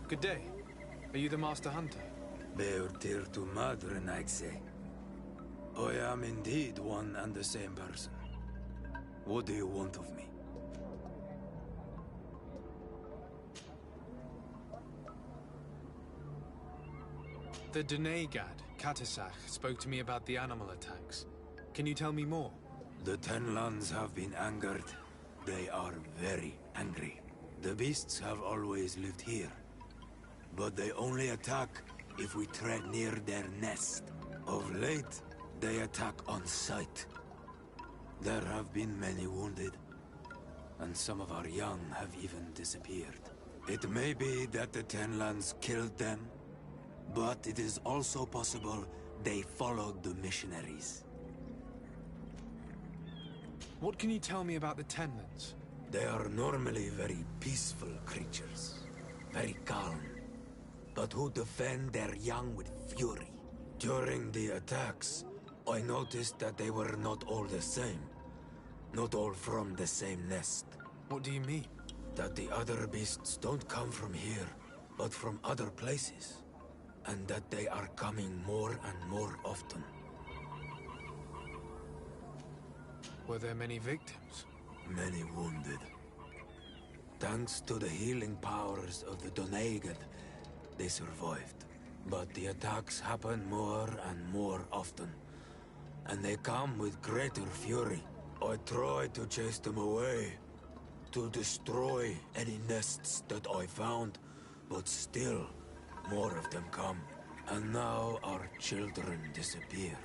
Good day. Are you the Master Hunter? Beurtir tu madre, Naixe. I am indeed one and the same person. What do you want of me? The Denegad, Katasach, spoke to me about the animal attacks. Can you tell me more? The Tenlands have been angered. They are very angry. The beasts have always lived here. But they only attack if we tread near their nest. Of late, they attack on sight. There have been many wounded, and some of our young have even disappeared. It may be that the Tenlands killed them, but it is also possible they followed the missionaries. What can you tell me about the Tenlands? They are normally very peaceful creatures, very calm, but who defend their young with fury. During the attacks, I noticed that they were not all the same. Not all from the same nest. What do you mean? That the other beasts don't come from here, but from other places. And that they are coming more and more often. Were there many victims? Many wounded. Thanks to the healing powers of the Donegad, they survived. But the attacks happen more and more often. And they come with greater fury. I try to chase them away. To destroy any nests that I found. But still, more of them come. And now our children disappear.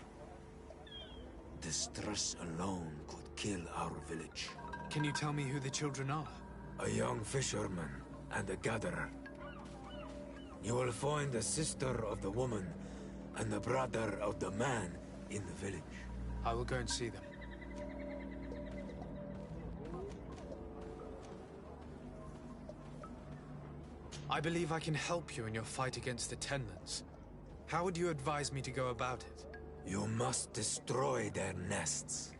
The stress alone could kill our village. Can you tell me who the children are? A young fisherman and a gatherer. You will find the sister of the woman and the brother of the man in the village. I will go and see them. I believe I can help you in your fight against the Tenlands. How would you advise me to go about it? You must destroy their nests.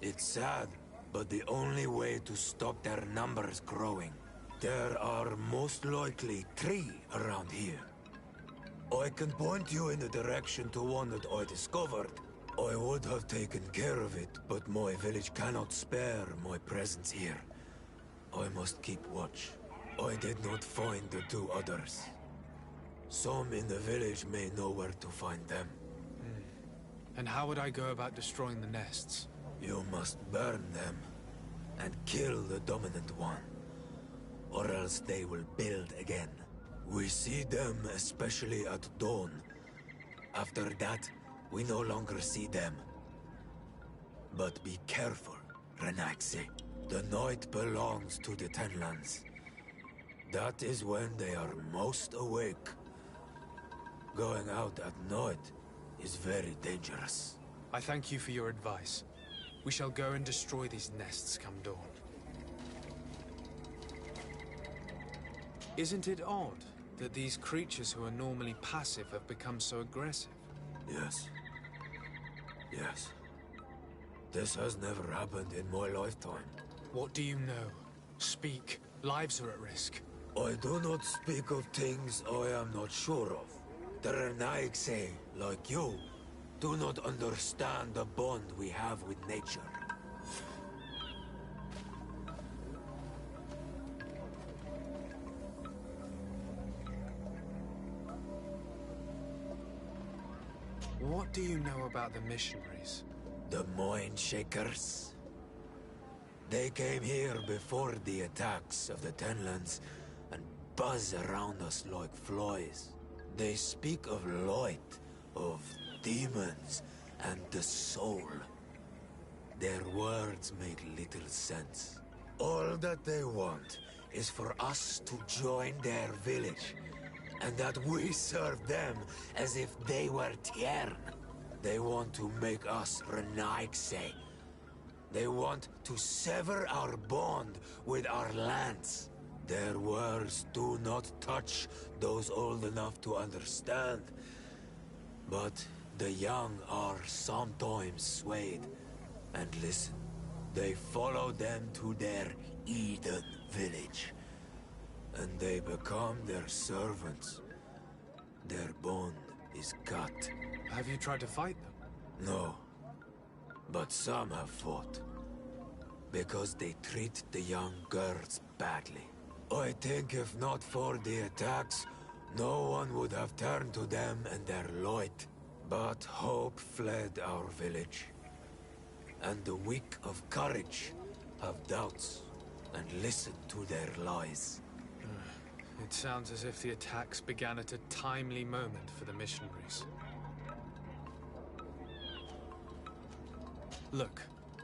It's sad, but the only way to stop their numbers growing. There are most likely 3 around here. I can point you in the direction to one that I discovered. I would have taken care of it, but my village cannot spare my presence here. I must keep watch. I did not find the 2 others. Some in the village may know where to find them. And how would I go about destroying the nests? You must burn them and kill the dominant one, or else they will build again. We see them especially at dawn. After that, we no longer see them. But be careful, Renaxe. The night belongs to the Tenlands. That is when they are most awake. Going out at night is very dangerous. I thank you for your advice. We shall go and destroy these nests come dawn. Isn't it odd that these creatures who are normally passive have become so aggressive? Yes. Yes. This has never happened in my lifetime. What do you know? Speak. Lives are at risk. I do not speak of things I am not sure of. The Renaigse, like you, do not understand the bond we have with nature. What do you know about the missionaries? The Mind Shakers? They came here before the attacks of the Tenlands and buzz around us like flies. They speak of light, of demons, and the soul. Their words make little sense. All that they want is for us to join their village, and that we serve them as if they were Tiern. They want to make us Renaigse. They want to sever our bond with our lands. Their words do not touch those old enough to understand. But the young are sometimes swayed and listen. They follow them to their Eden village. And They become their servants. Their bond is cut. Have you tried to fight them? No. But some have fought. Because they treat the young girls badly. I think if not for the attacks, no one would have turned to them and their light. But hope fled our village. And the weak of courage have doubts and listen to their lies. It sounds as if the attacks began at a timely moment for the missionaries. Look,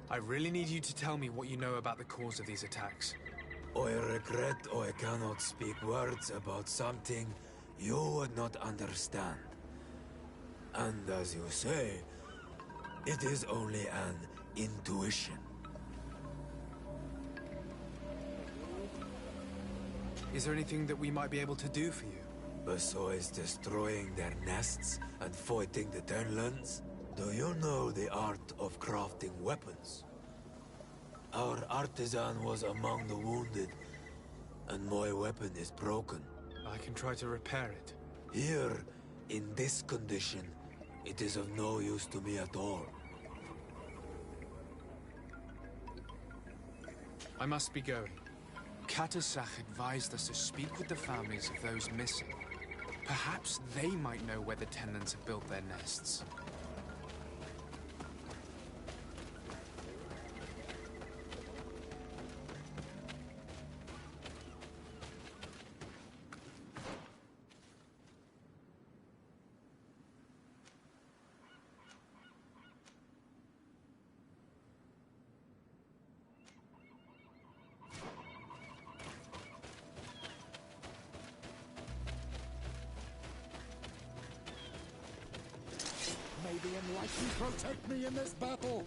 I really need you to tell me what you know about the cause of these attacks. I regret I cannot speak words about something you would not understand. And as you say, it is only an intuition. Is there anything that we might be able to do for you? Besides destroying their nests and fighting the Tenlands, do you know the art of crafting weapons? Our artisan was among the wounded, and my weapon is broken. I can try to repair it. Here, in this condition, it is of no use to me at all. I must be going. GtaV advised us to speak with the families of those missing. Perhaps they might know where the Tenlands have built their nests. May the Enlightened protect me in this battle!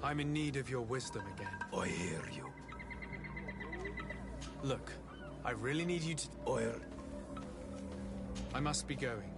I'm in need of your wisdom again. I hear you. Look, I really need you to... I must be going.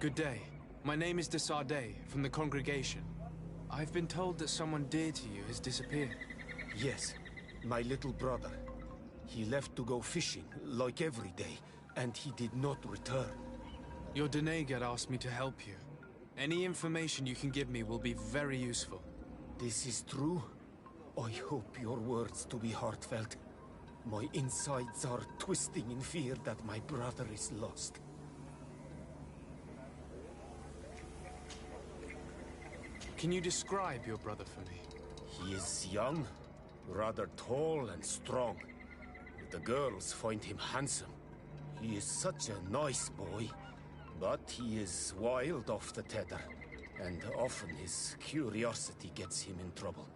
Good day. My name is de Sardet, from the congregation. I've been told that someone dear to you has disappeared. Yes, my little brother. He left to go fishing, like every day, and he did not return. Your Denegar asked me to help you. Any information you can give me will be very useful. This is true? I hope your words to be heartfelt. My insides are twisting in fear that my brother is lost. Can you describe your brother for me? He is young, rather tall and strong. The girls find him handsome. He is such a nice boy, but he is wild off the tether, and often his curiosity gets him in trouble.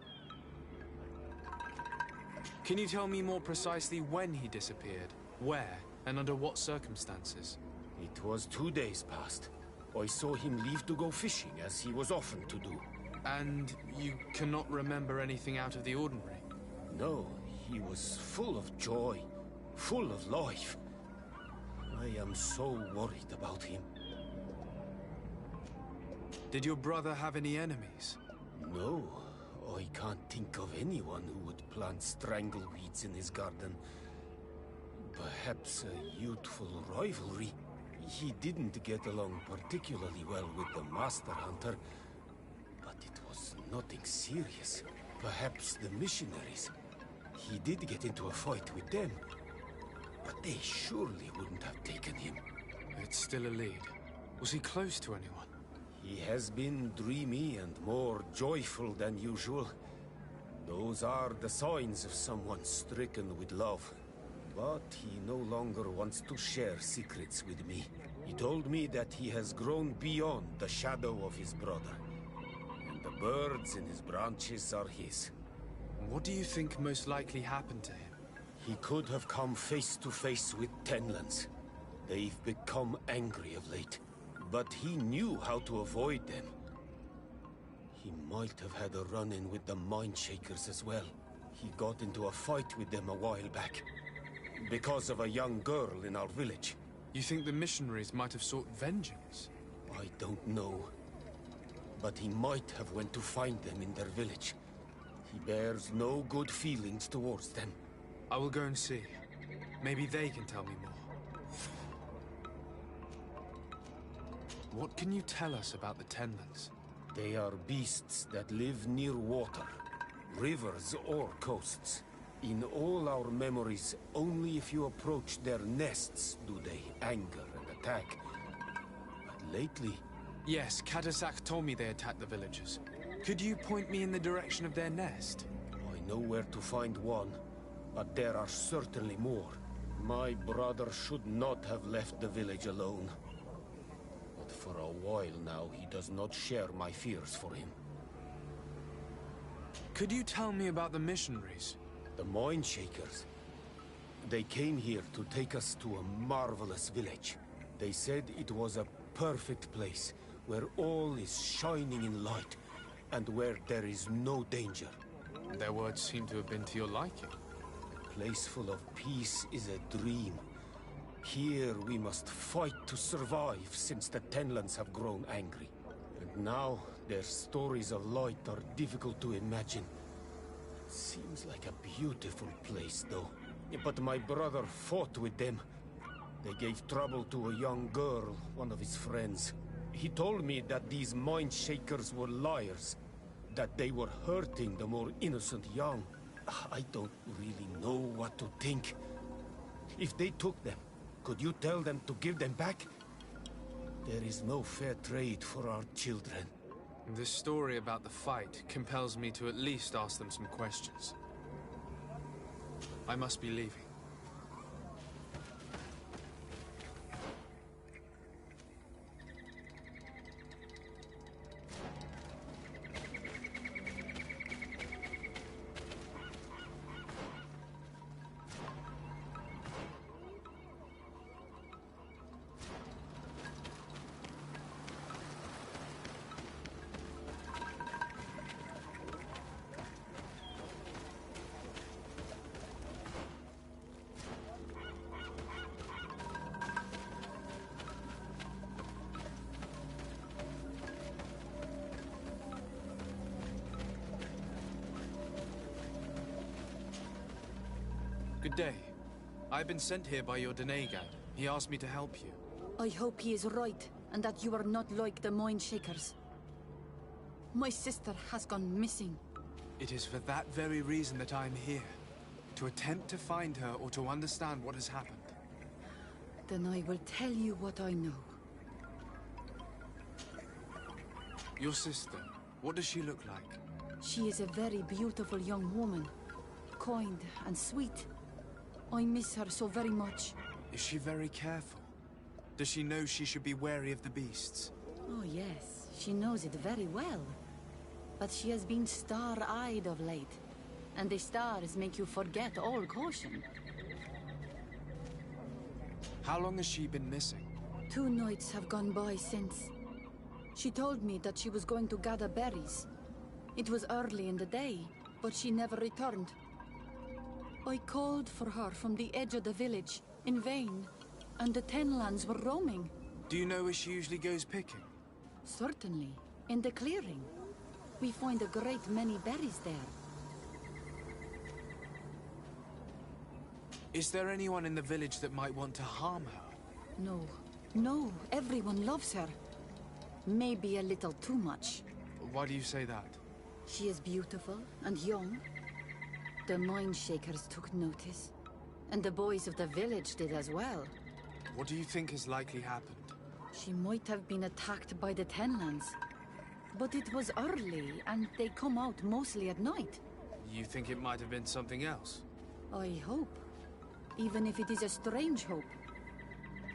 Can you tell me more precisely when he disappeared, where, and under what circumstances? It was 2 days past. I saw him leave to go fishing, as he was often to do. And you cannot remember anything out of the ordinary? No, he was full of joy, full of life. I am so worried about him. Did your brother have any enemies? No, I can't think of anyone who would plant strangleweeds in his garden. Perhaps a youthful rivalry. He didn't get along particularly well with the Master Hunter, but it was nothing serious. Perhaps the missionaries. He did get into a fight with them, but they surely wouldn't have taken him. It's still a lead. Was he close to anyone? He has been dreamy and more joyful than usual. Those are the signs of someone stricken with love. But he no longer wants to share secrets with me. He told me that he has grown beyond the shadow of his brother. And the birds in his branches are his. What do you think most likely happened to him? He could have come face to face with Tenlands. They've become angry of late, but he knew how to avoid them. He might have had a run-in with the Mindshakers as well. He got into a fight with them a while back, because of a young girl in our village. You think the missionaries might have sought vengeance? I don't know, but he might have went to find them in their village. He bears no good feelings towards them. I will go and see. Maybe they can tell me more. What can you tell us about the Tenlands? They are beasts that live near water, rivers or coasts. In all our memories, only if you approach their nests do they anger and attack. But lately... Yes, Katasak told me they attacked the villagers. Could you point me in the direction of their nest? I know where to find one, but there are certainly more. My brother should not have left the village alone. But for a while now, he does not share my fears for him. Could you tell me about the missionaries? The Mindshakers. They came here to take us to a marvelous village. They said it was a perfect place, where all is shining in light, and where there is no danger. Their words seem to have been to your liking. A place full of peace is a dream. Here we must fight to survive, since the Tenlands have grown angry. And now, their stories of light are difficult to imagine. Seems like a beautiful place, though. But my brother fought with them. They gave trouble to a young girl, one of his friends. He told me that these Mindshakers were liars, that they were hurting the more innocent young. I don't really know what to think. If they took them, could you tell them to give them back? There is no fair trade for our children. This story about the fight compels me to at least ask them some questions. I must be leaving. Good day. I've been sent here by your Denegad. He asked me to help you. I hope he is right, and that you are not like the Mindshakers. My sister has gone missing. It is for that very reason that I'm here. To attempt to find her or to understand what has happened. Then I will tell you what I know. Your sister, what does she look like? She is a very beautiful young woman. Kind and sweet. I miss her so very much. Is she very careful? Does she know she should be wary of the beasts? Oh yes, she knows it very well. But she has been star-eyed of late. And the stars make you forget all caution. How long has she been missing? 2 nights have gone by since. She told me that she was going to gather berries. It was early in the day, but she never returned. I called for her from the edge of the village, in vain, and the Tenlands were roaming. Do you know where she usually goes picking? Certainly, in the clearing. We find a great many berries there. Is there anyone in the village that might want to harm her? No, everyone loves her. Maybe a little too much. Why do you say that? She is beautiful and young. The Mindshakers took notice. And the boys of the village did as well. What do you think has likely happened? She might have been attacked by the Tenlands. But it was early, and they come out mostly at night. You think it might have been something else? I hope. Even if it is a strange hope.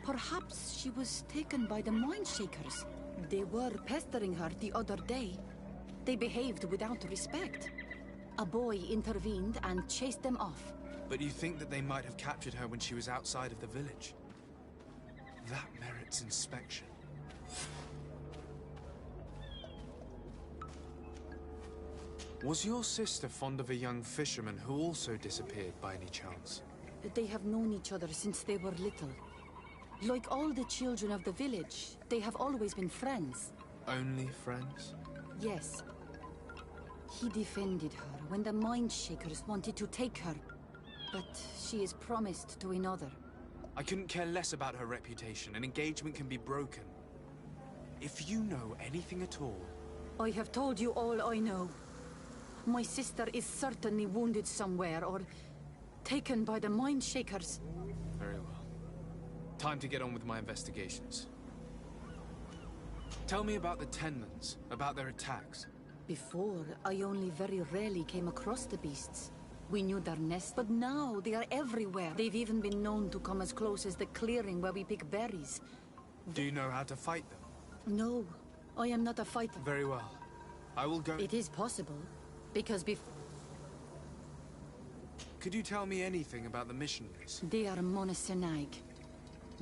Perhaps she was taken by the Mindshakers. They were pestering her the other day. They behaved without respect. A boy intervened and chased them off. But you think that they might have captured her when she was outside of the village? That merits inspection. Was your sister fond of a young fisherman who also disappeared by any chance? They have known each other since they were little. Like all the children of the village, they have always been friends. Only friends? Yes. He defended her when the Mindshakers wanted to take her. But she is promised to another. I couldn't care less about her reputation. An engagement can be broken. If you know anything at all... I have told you all I know. My sister is certainly wounded somewhere, or taken by the Mindshakers. Very well. Time to get on with my investigations. Tell me about the Tenlans, about their attacks. Before, I only very rarely came across the beasts. We knew their nest, but now they are everywhere. They've even been known to come as close as the clearing where we pick berries. Do you know how to fight them? No, I am not a fighter. Very well. I will go... It is possible, because before... Could you tell me anything about the missionaries? They are Monasenag.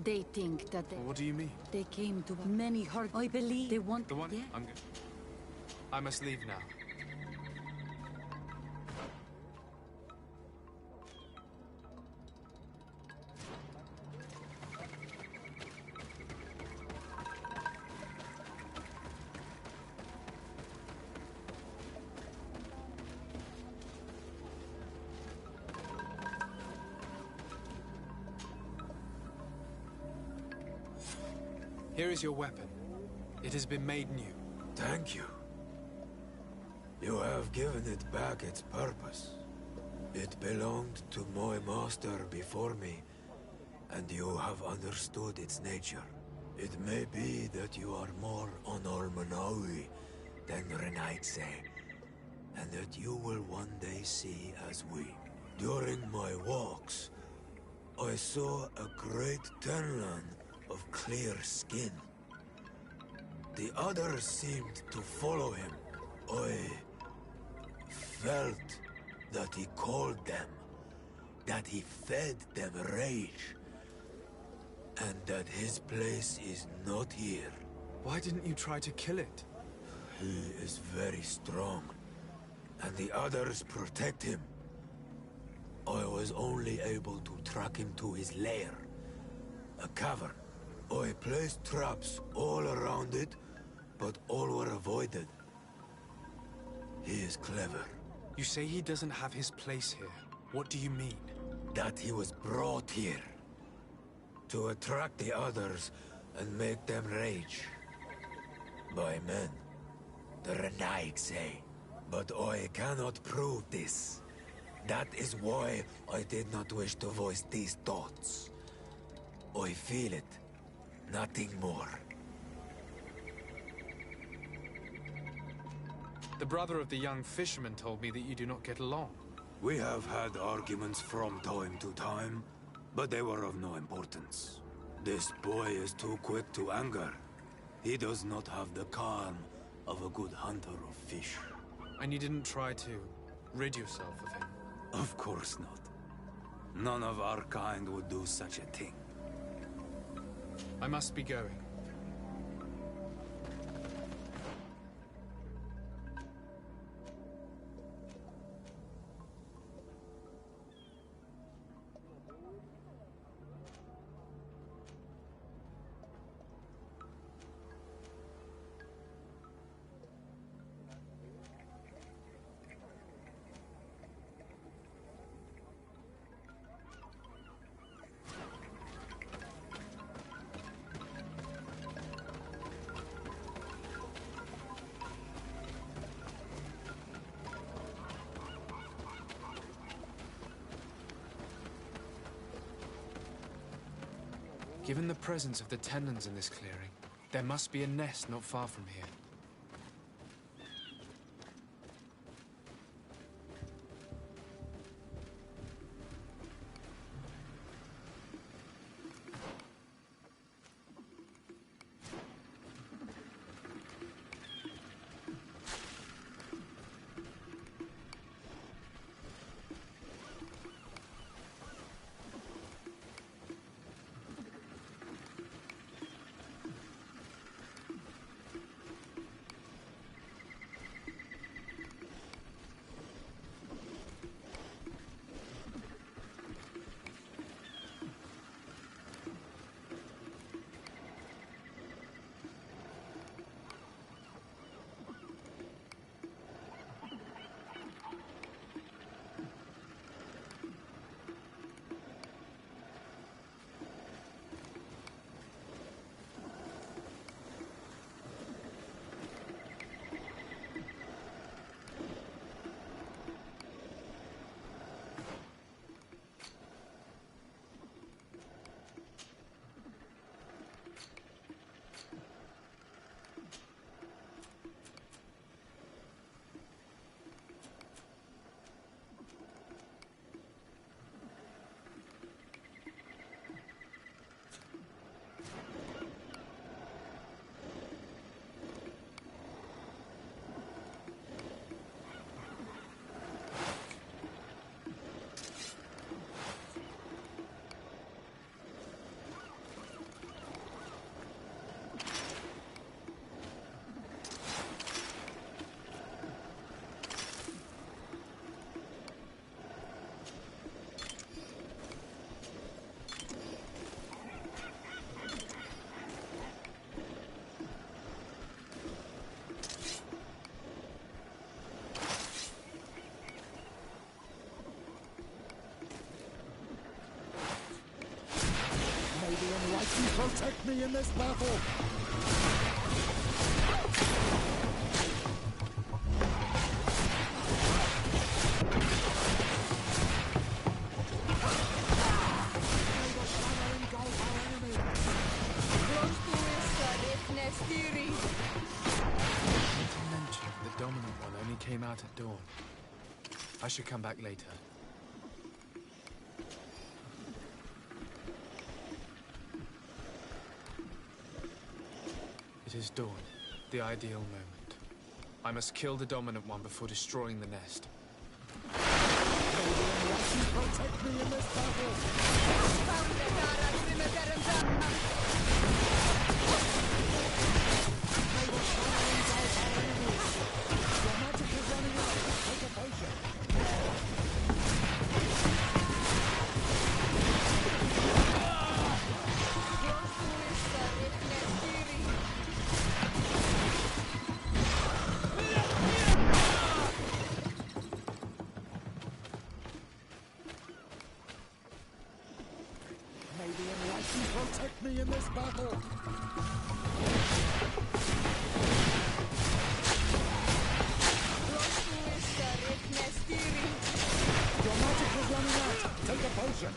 They think that What do you mean? they came to many hurt. I believe they want... The one? Yeah. I'm good. I must leave now. Here is your weapon. It has been made new. Thank you. You have given it back its purpose. It belonged to my master before me, and you have understood its nature. It may be that you are more on Almanawi than Renaitse, and that you will one day see as we. During my walks, I saw a great Tenlan of clear skin. The others seemed to follow him. I felt that he called them, that he fed them rage, and that his place is not here. Why didn't you try to kill it? He is very strong, and the others protect him. I was only able to track him to his lair, a cavern. I placed traps all around it, but all were avoided. He is clever. You say he doesn't have his place here. What do you mean? That he was brought here to attract the others and make them rage. By men, the Renaig say. But I cannot prove this. That is why I did not wish to voice these thoughts. I feel it, nothing more. The brother of the young fisherman told me that you do not get along. We have had arguments from time to time, but they were of no importance. This boy is too quick to anger. He does not have the calm of a good hunter of fish. And you didn't try to rid yourself of him? Of course not. None of our kind would do such a thing. I must be going. Given the presence of the Tenlans in this clearing, there must be a nest not far from here. protect me in this battle? Mention the dominant one only came out at dawn. I should come back later. It is dawn, the ideal moment. I must kill the dominant one before destroying the nest. Protect me in this battle! Your magic is running out. Take a potion. May the enlightened protect me in this battle! Your magic is running out. Take a potion.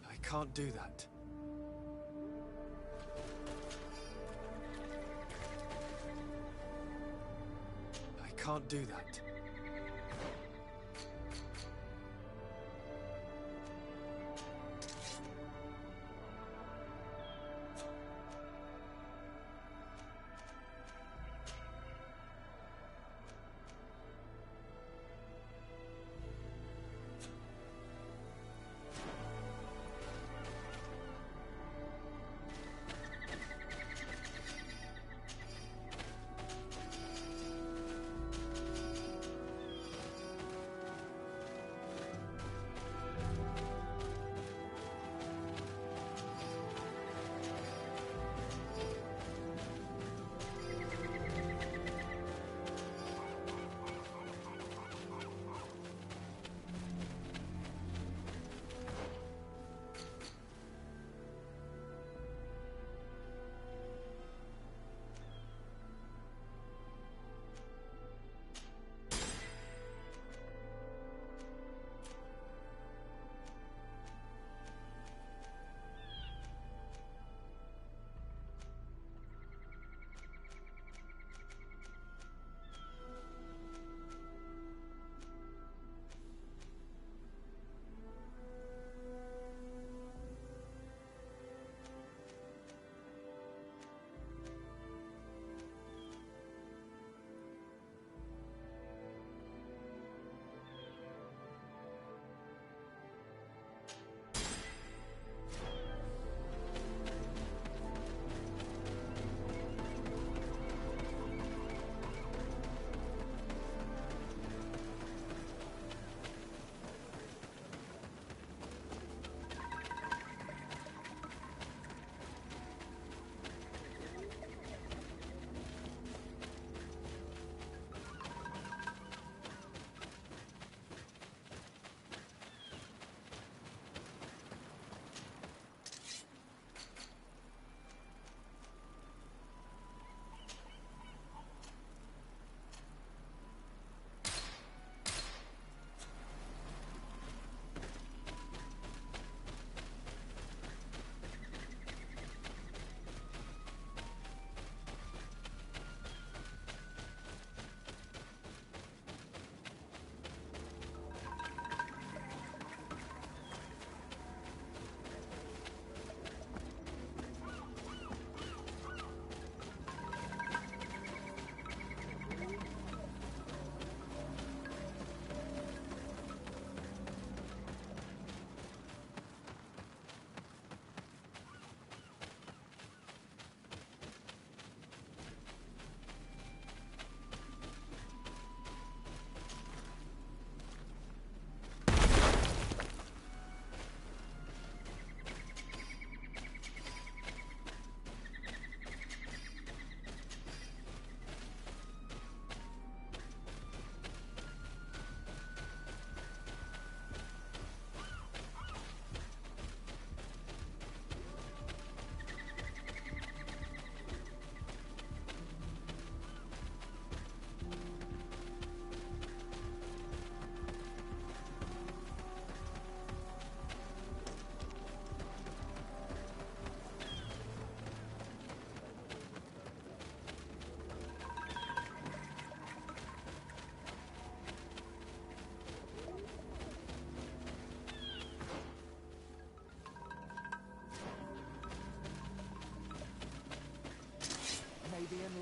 I can't do that. I can't do that.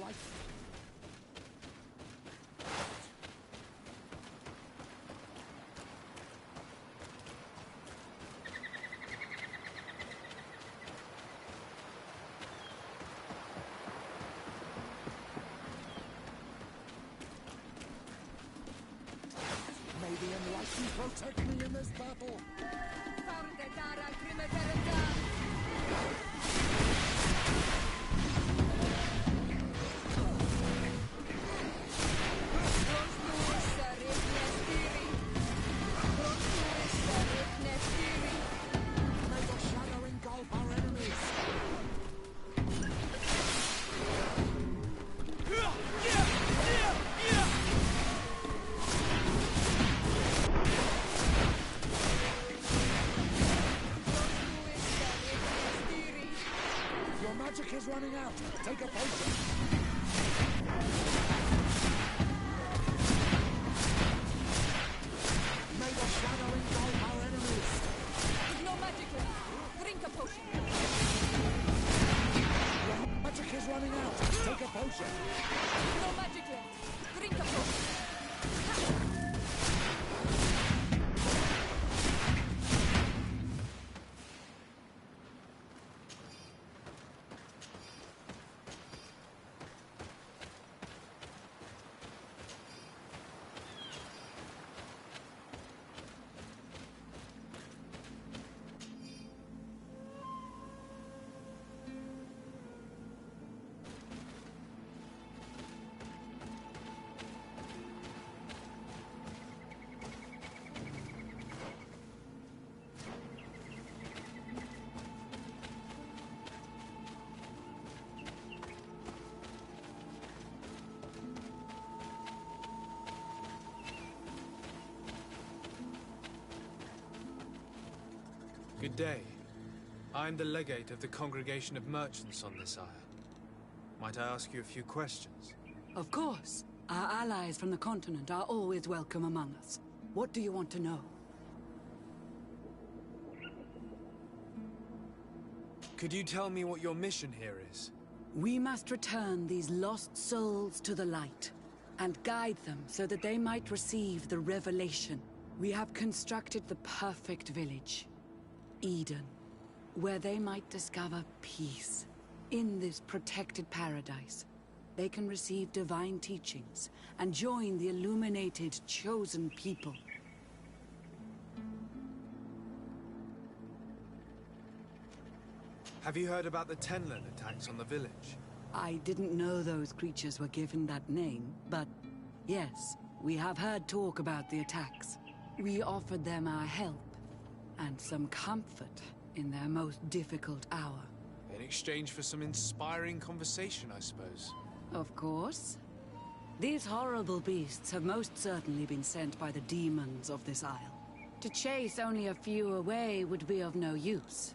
like... May the enlightened protect me in this battle. May the shadow engulf our enemies. Your magic is running out. Take a potion. May the shadow engulf our enemies. There's no magic left. Drink a potion. Your magic is running out. Take a potion. There's no magic left. Drink a potion. Good day. I'm the legate of the Congregation of Merchants on this isle. Might I ask you a few questions? Of course. Our allies from the continent are always welcome among us. What do you want to know? Could you tell me what your mission here is? We must return these lost souls to the light, and guide them so that they might receive the revelation. We have constructed the perfect village, Eden, where they might discover peace. In this protected paradise, they can receive divine teachings and join the illuminated, chosen people. Have you heard about the Tenlin attacks on the village? I didn't know those creatures were given that name, but yes, we have heard talk about the attacks. We offered them our help and some comfort in their most difficult hour. In exchange for some inspiring conversation, I suppose. Of course. These horrible beasts have most certainly been sent by the demons of this isle. To chase only a few away would be of no use.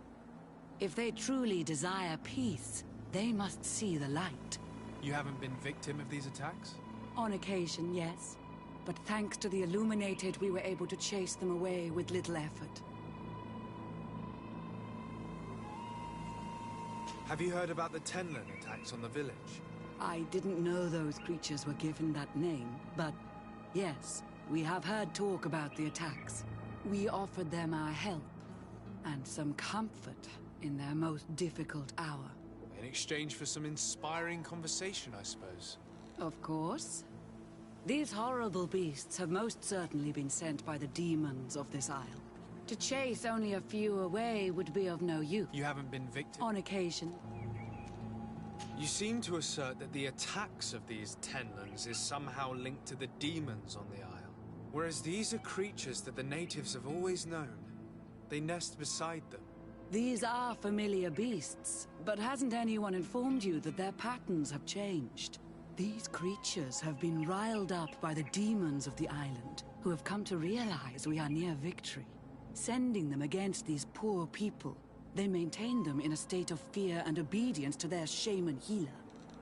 If they truly desire peace, they must see the light. You haven't been victim of these attacks? On occasion, yes. But thanks to the Illuminated, we were able to chase them away with little effort. Have you heard about the Tenlin attacks on the village? I didn't know those creatures were given that name, but yes, we have heard talk about the attacks. We offered them our help and some comfort in their most difficult hour. In exchange for some inspiring conversation, I suppose. Of course. These horrible beasts have most certainly been sent by the demons of this isle. To chase only a few away would be of no use. You haven't been victim? On occasion. You seem to assert that the attacks of these Tenlins is somehow linked to the demons on the isle. Whereas these are creatures that the natives have always known. They nest beside them. These are familiar beasts, but hasn't anyone informed you that their patterns have changed? These creatures have been riled up by the demons of the island, who have come to realize we are near victory. Sending them against these poor people, they maintain them in a state of fear and obedience to their shaman healer.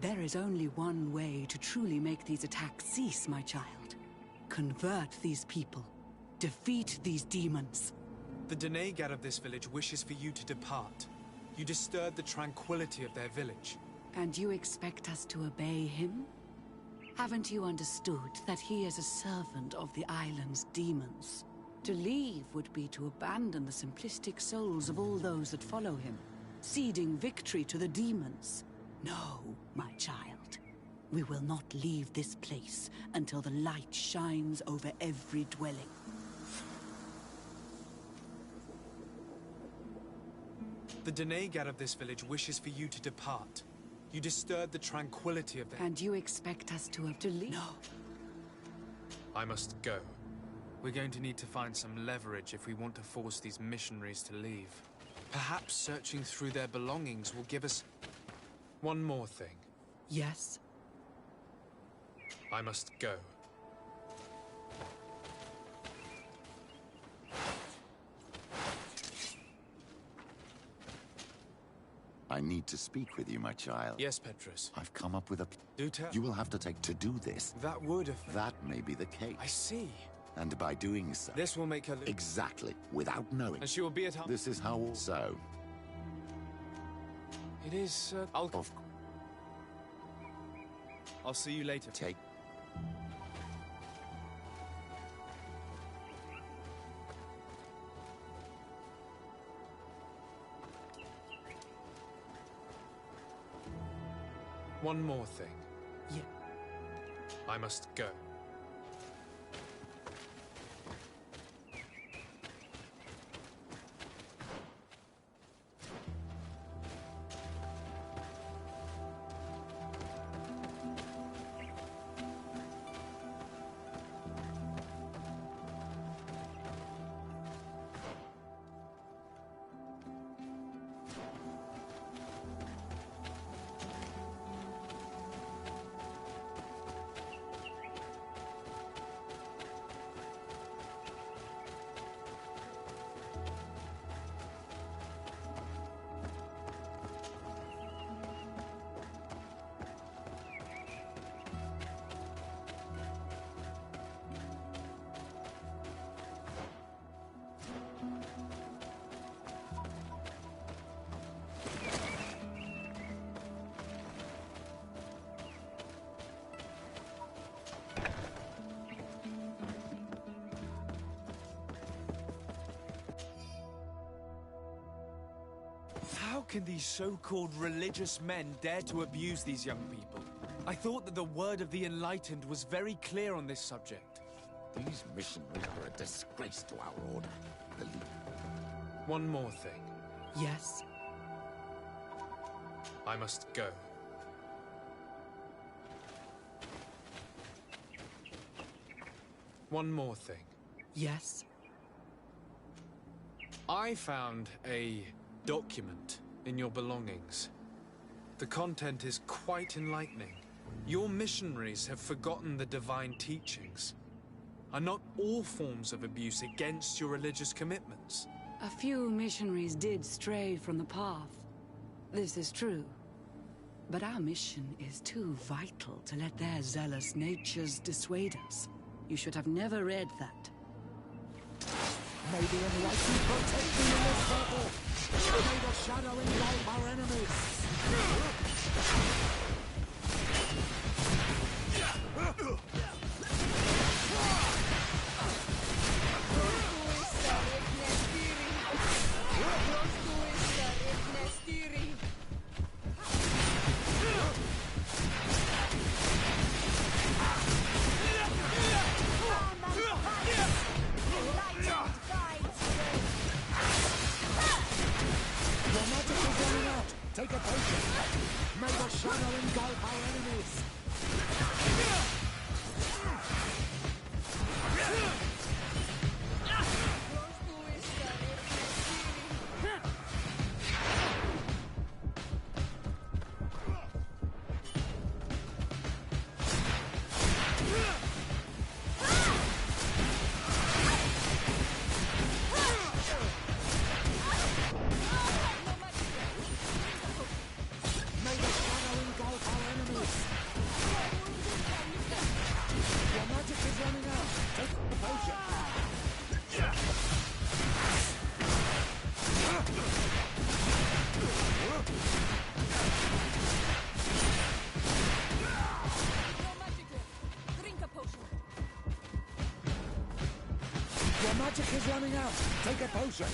There is only one way to truly make these attacks cease, my child. Convert these people. Defeat these demons. The Denegad of this village wishes for you to depart. You disturb the tranquility of their village. And you expect us to obey him? Haven't you understood that he is a servant of the island's demons? To leave would be to abandon the simplistic souls of all those that follow him, ceding victory to the demons. No, my child. We will not leave this place until the light shines over every dwelling. The Denegat of this village wishes for you to depart. You disturb the tranquility of the... And you expect us to leave? No. I must go. We're going to need to find some leverage if we want to force these missionaries to leave. Perhaps searching through their belongings will give us... one more thing. Yes? I must go. I need to speak with you, my child. Yes, Petrus. I've come up with a... Do tell. You will have to take to do this. That would have... That may be the case. I see. And by doing so... This will make her... Exactly. Without knowing. And she will be at home. This is how... So... It is, I'll see you later. Take... One more thing. Yeah. I must go. How can these so-called religious men dare to abuse these young people? I thought that the word of the enlightened was very clear on this subject. These missionaries are a disgrace to our order. One more thing. Yes? I must go. One more thing. Yes? I found a document in your belongings. The content is quite enlightening. Your missionaries have forgotten the divine teachings. Are not all forms of abuse against your religious commitments? A few missionaries did stray from the path. This is true. But our mission is too vital to let their zealous natures dissuade us. You should have never read that. May the enlightened protect me in this battle! May the shadow engulf our enemies! Take a potion! May the shadow engulf our enemies! Your magic is magic is running out. Take a potion.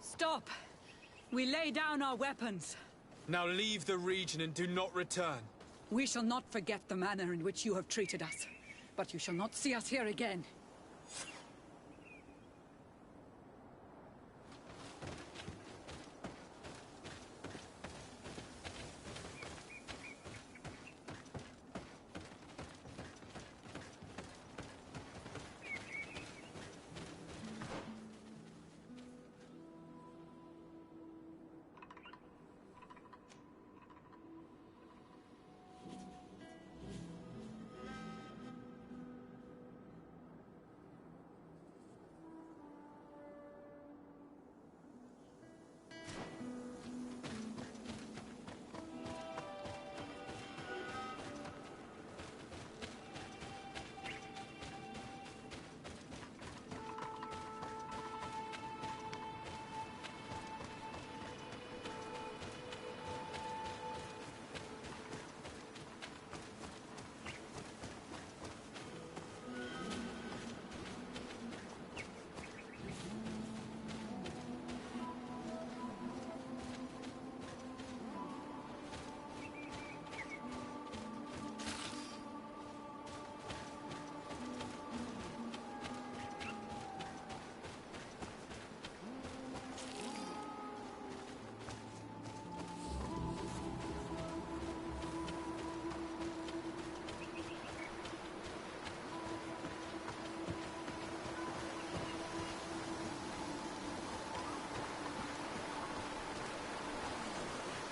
Stop! We lay down our weapons. Now leave the region and do not return. We shall not forget the manner in which you have treated us, but you shall not see us here again.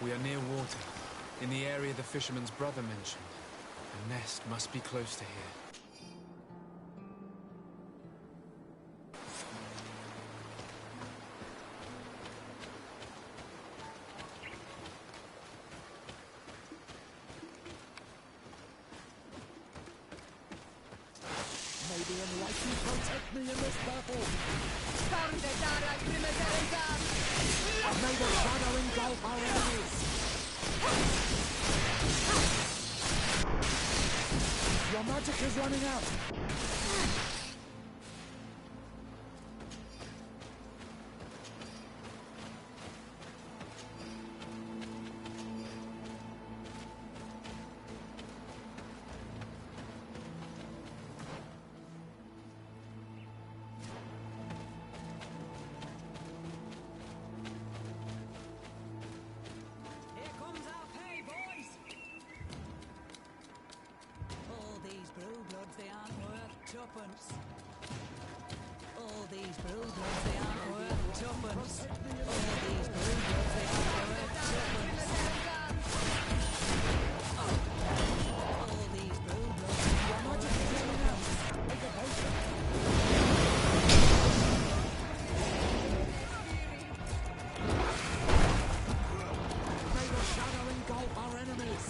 We are near water, in the area the fisherman's brother mentioned. The nest must be close to here. May the enlightened protect me in this battle. May the shadow engulf our enemies. Your magic is running out. Tuppence. All these brewbloods, they aren't worth tuppence. All these brewbloods, they aren't worth tuppence. All these brewbloods, they aren't worth tuppence. Take a potion. May the shadow engulf our enemies.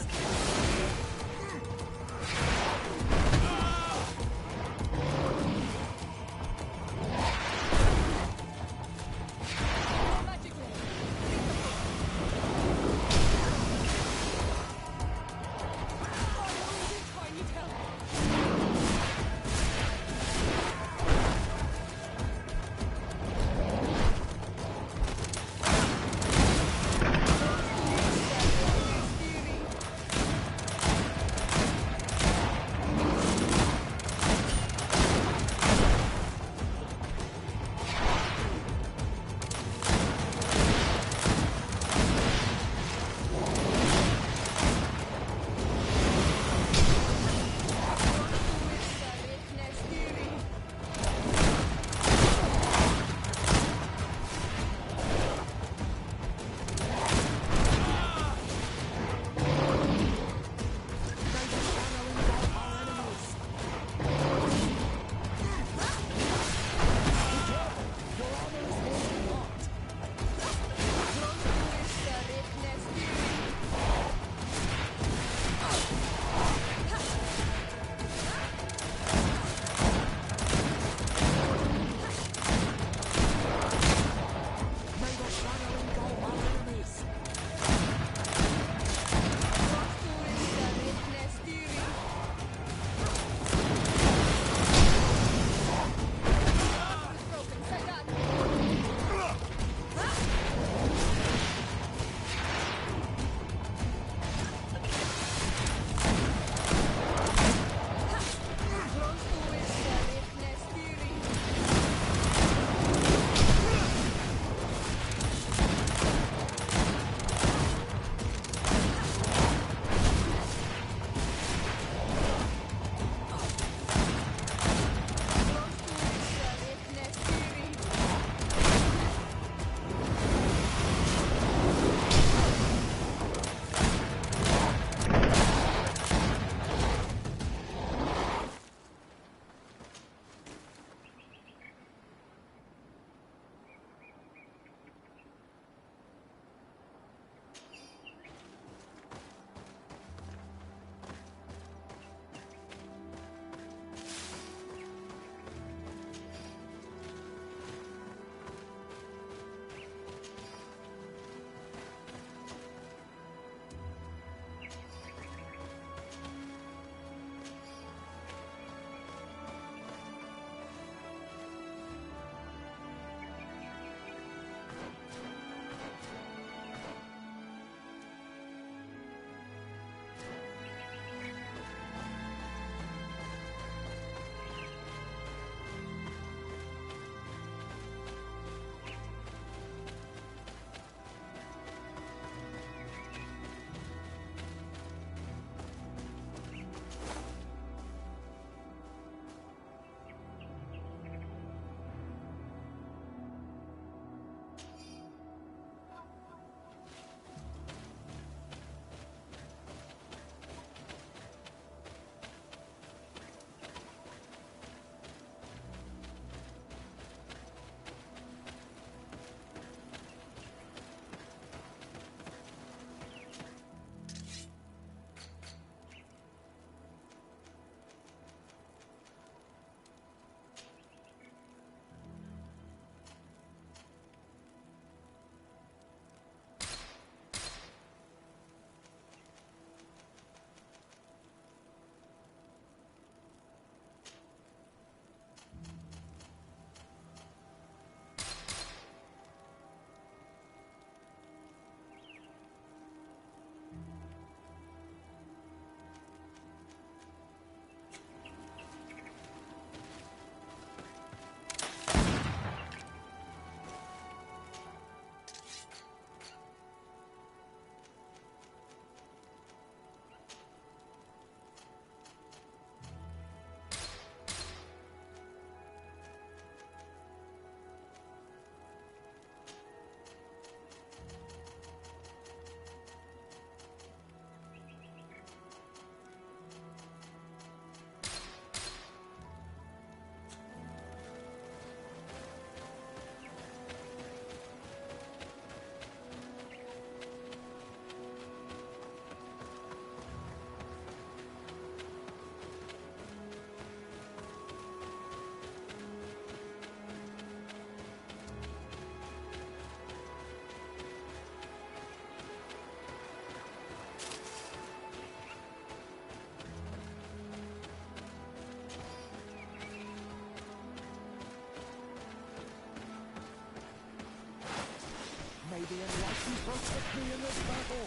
May the Enlightened protect me in this battle!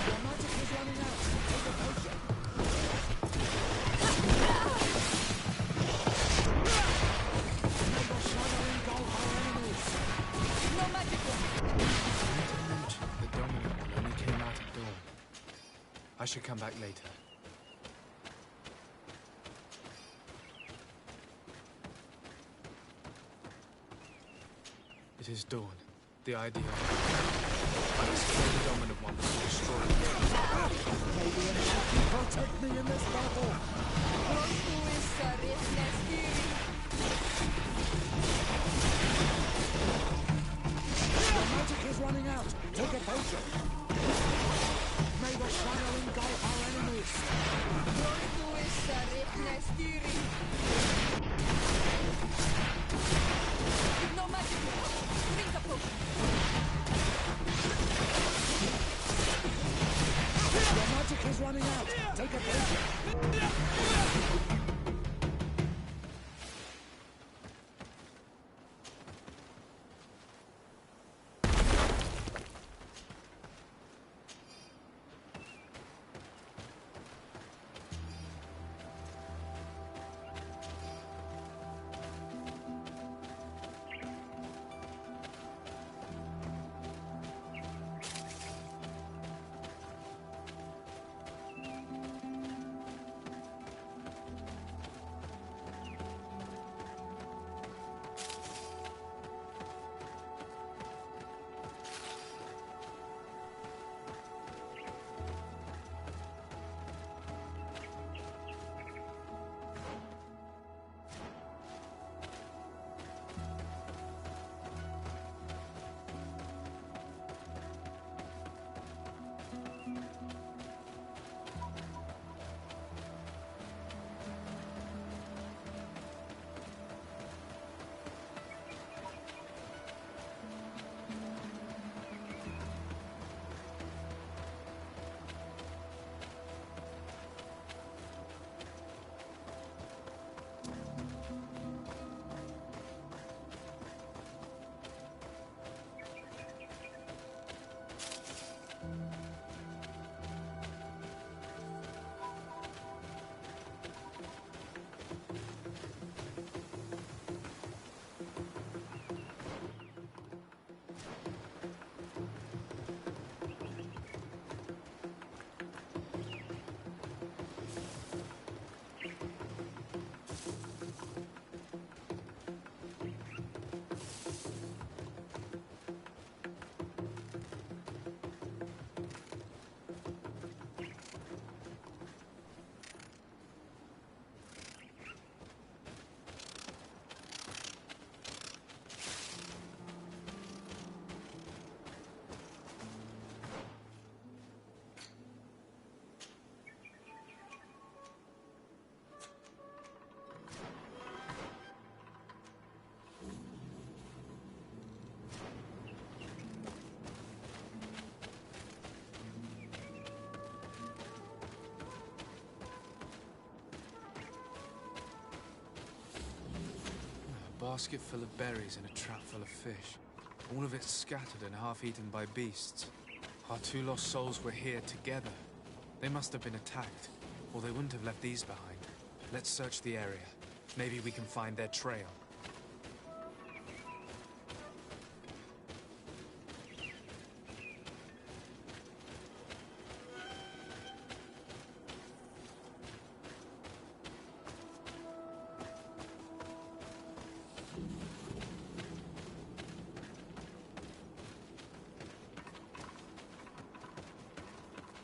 Your magic is running out! Take a potion! May the shadow engulf our enemies! No magic! Not to mention, the dominant one only came out at dawn. I should come back later. It is dawn. The idea. I must kill the dominant one to destroy it. May the Enlightened protect me in this battle! Your magic is running out! Take a potion! May the shadow engulf our enemies! No magic! Drink a potion! Your magic is running out! Take a potion! A basket full of berries and a trap full of fish. All of it scattered and half-eaten by beasts. Our two lost souls were here together. They must have been attacked, or they wouldn't have left these behind. Let's search the area. Maybe we can find their trail.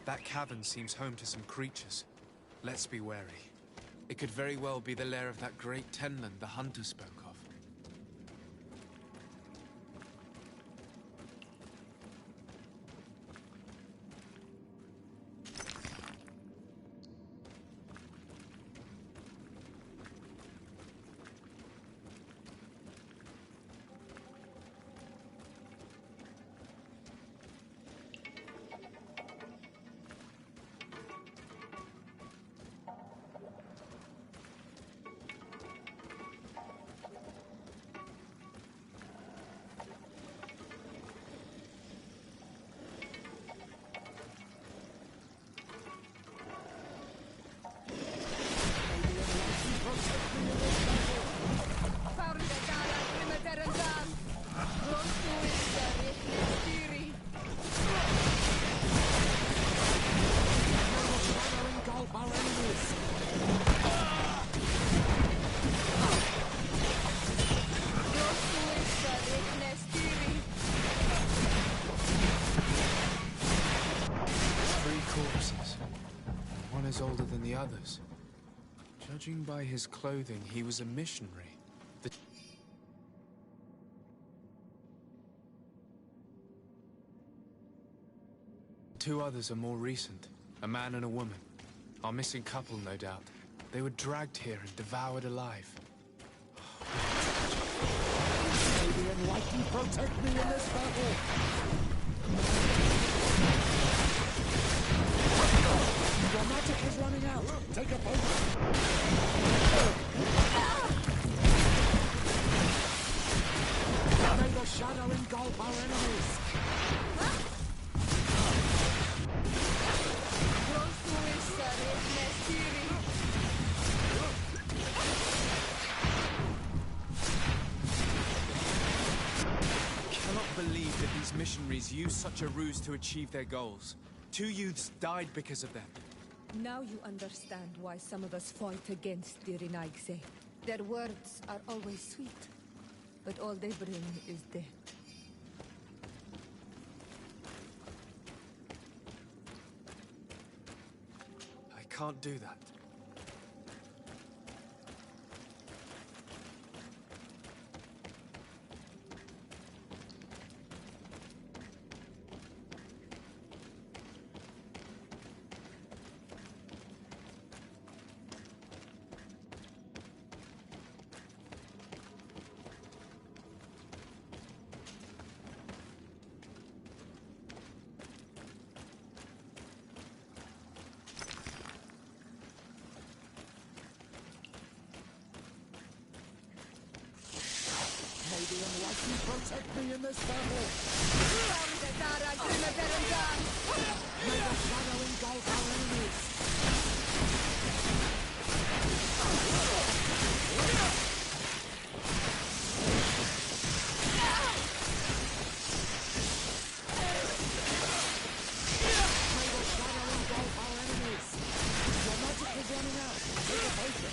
That cavern seems home to some creatures. Let's be wary. It could very well be the lair of that great Tenland the hunter spoke of. years older than the others. Judging by his clothing, he was a missionary. The two others are more recent. A man and a woman. Our missing couple, no doubt. They were dragged here and devoured alive. May the Enlightened protect me in this battle! Your magic is running out! Take a potion! May the shadow engulf our enemies! Believe that these missionaries used such a ruse to achieve their goals. 2 youths died because of them. Now you understand why some of us fight against the Renaigse. Their words are always sweet, but all they bring is death. I can't do that. May the Enlightened protect me in this battle! May the shadow engulf our enemies! May the shadow engulf our enemies! Your magic is running out! Take a potion!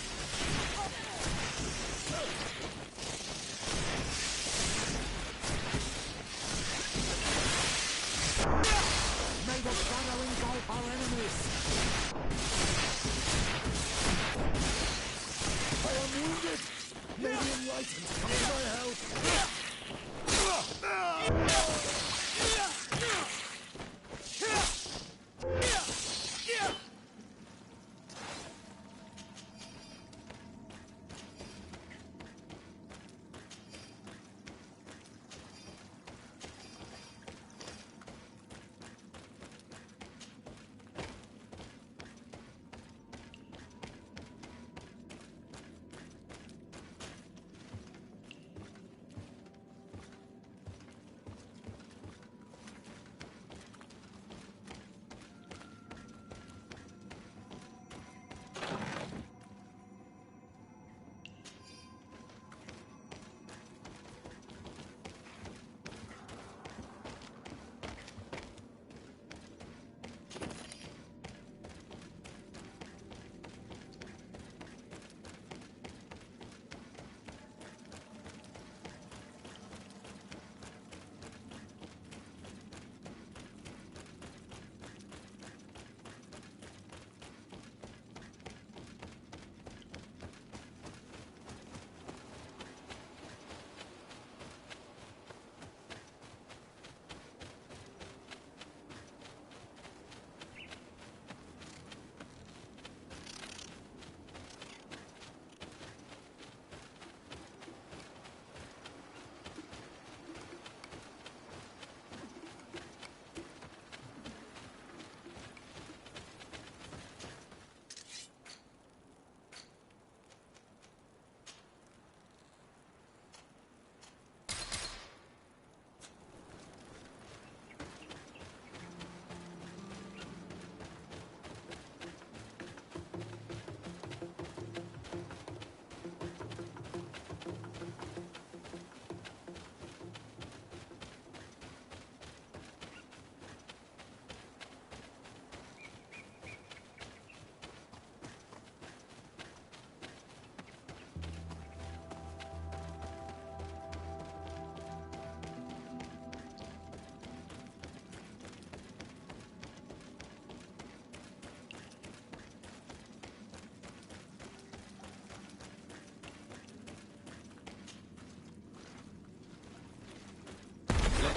May the shadow engulf our enemies! I am wounded! May the Enlightened come to my help!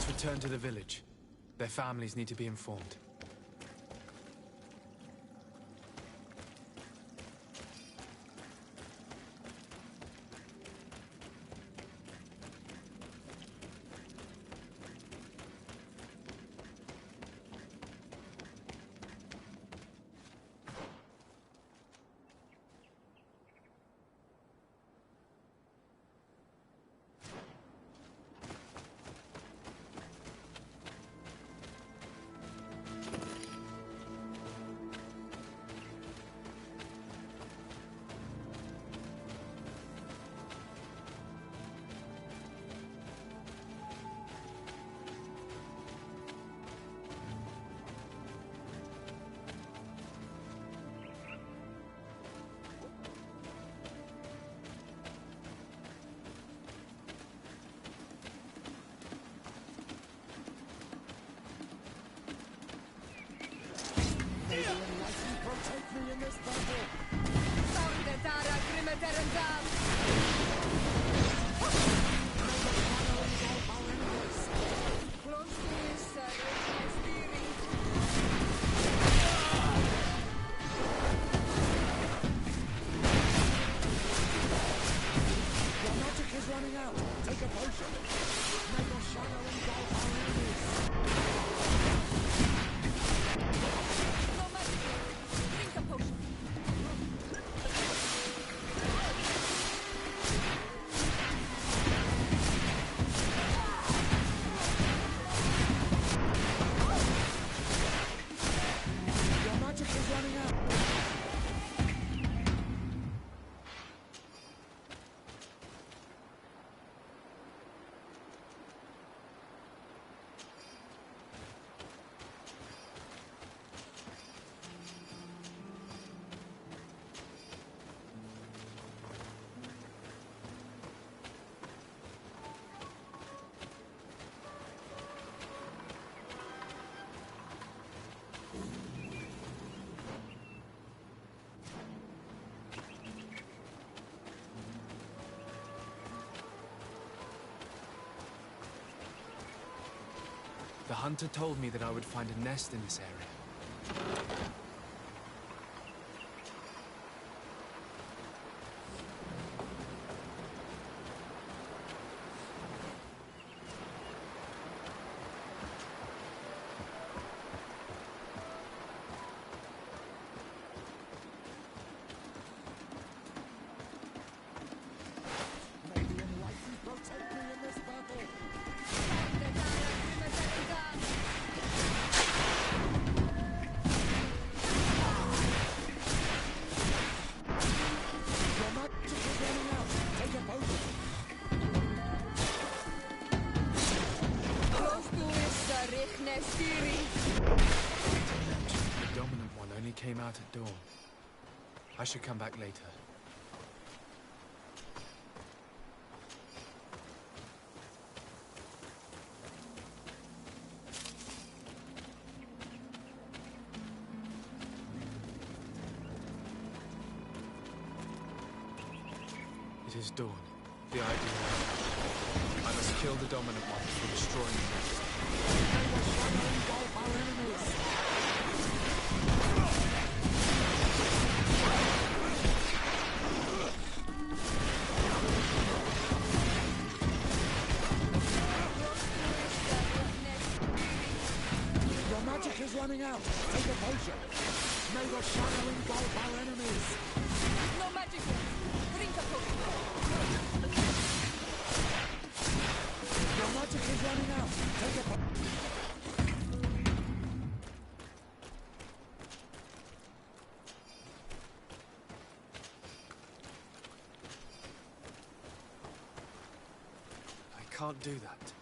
Let's return to the village. Their families need to be informed. Protect me in this battle! Your magic is running out. Take a potion. May the shadow engulf our enemies. No magic. Drink a potion. Your magic is running out. The hunter told me that I would find a nest in this area. May the enlightened protect me in this battle. Your magic is running out. Take a potion. The dominant one only came out at dawn. I should come back later. It is dawn. The idea. I must kill the dominant one before destroying the rest. May the shadow engulf our enemies. Your magic is running out. Take a potion. May the shadow engulf our enemies. No magic. Drink a potion. Your magic is running out. Take a potion. I can't do that.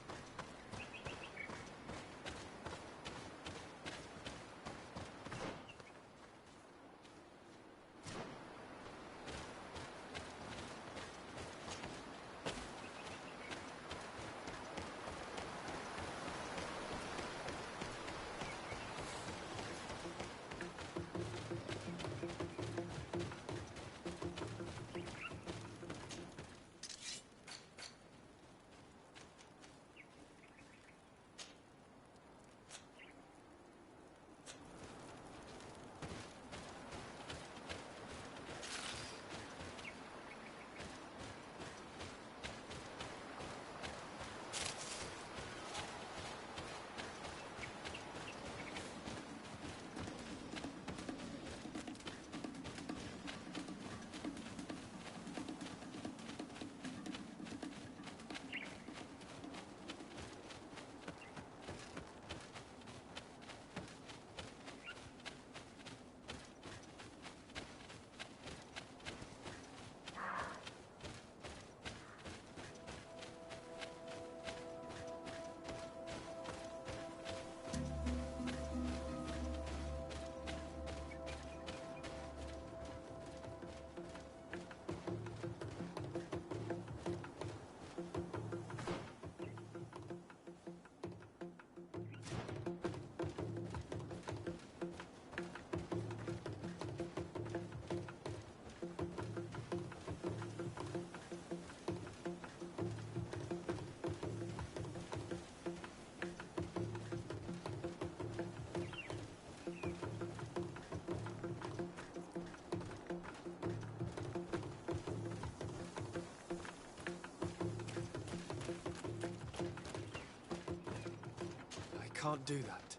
can't do that.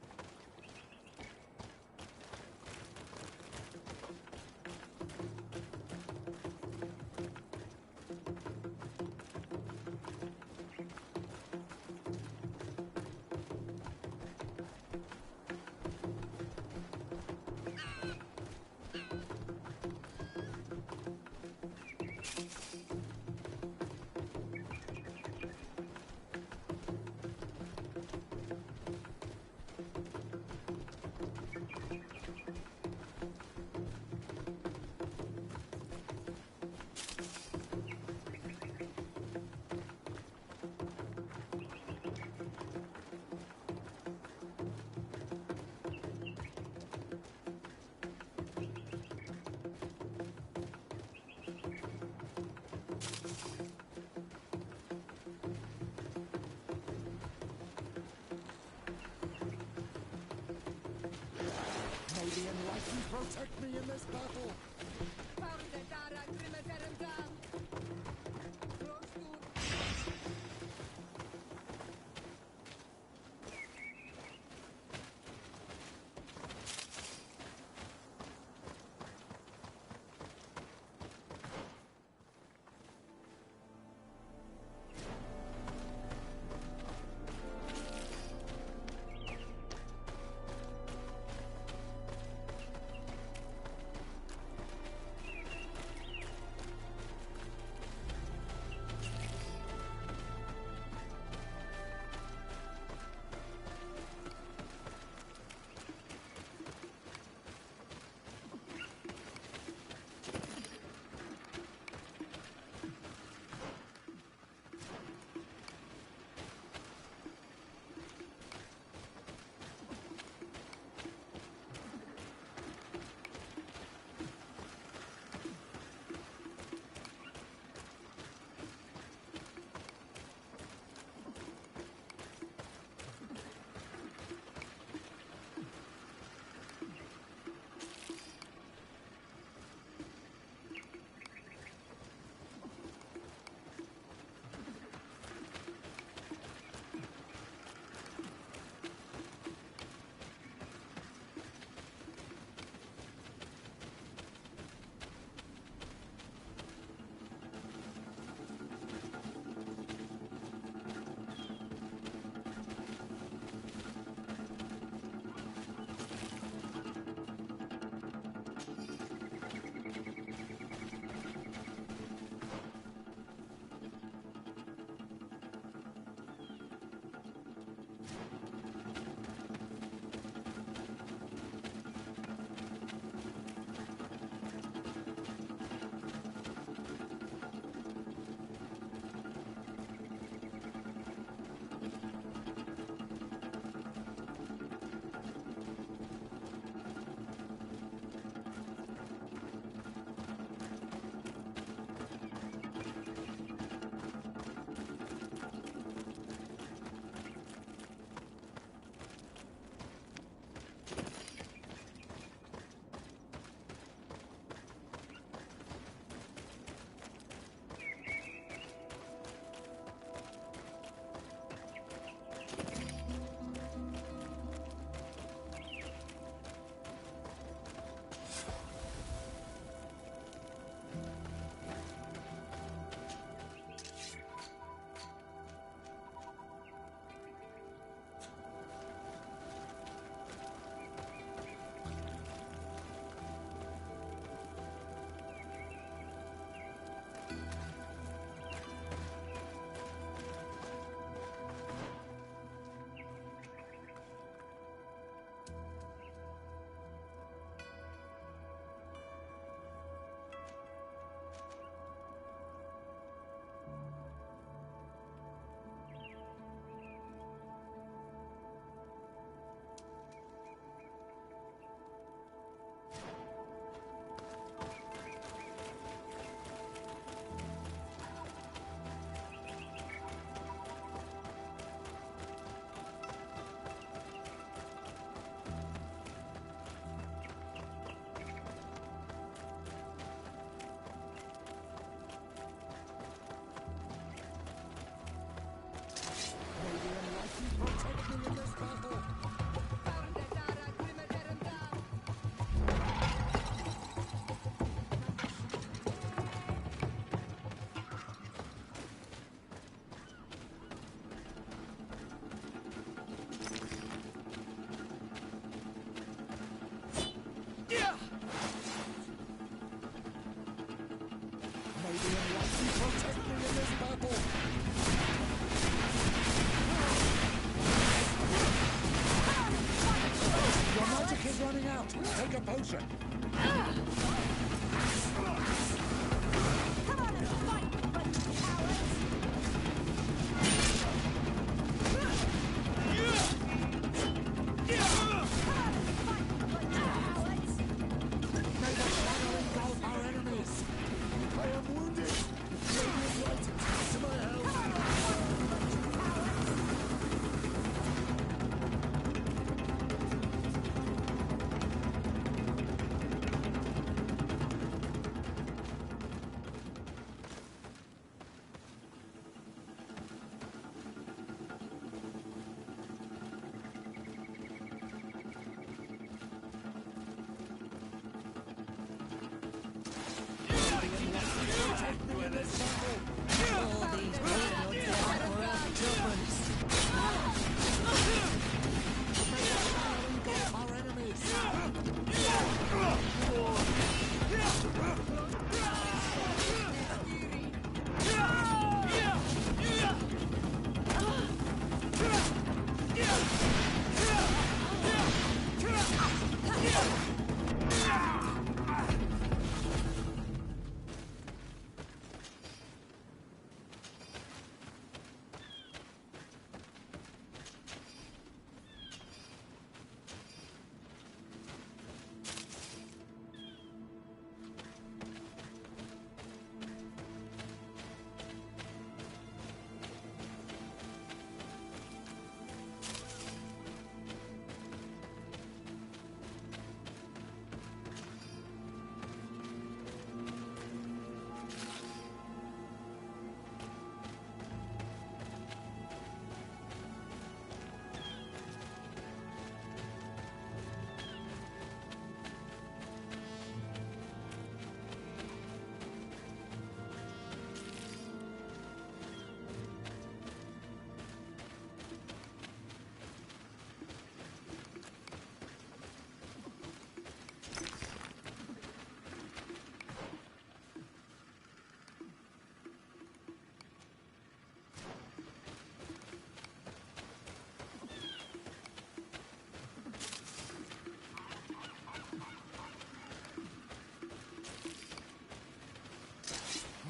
May the Enlightened protect me in this battle! take a potion.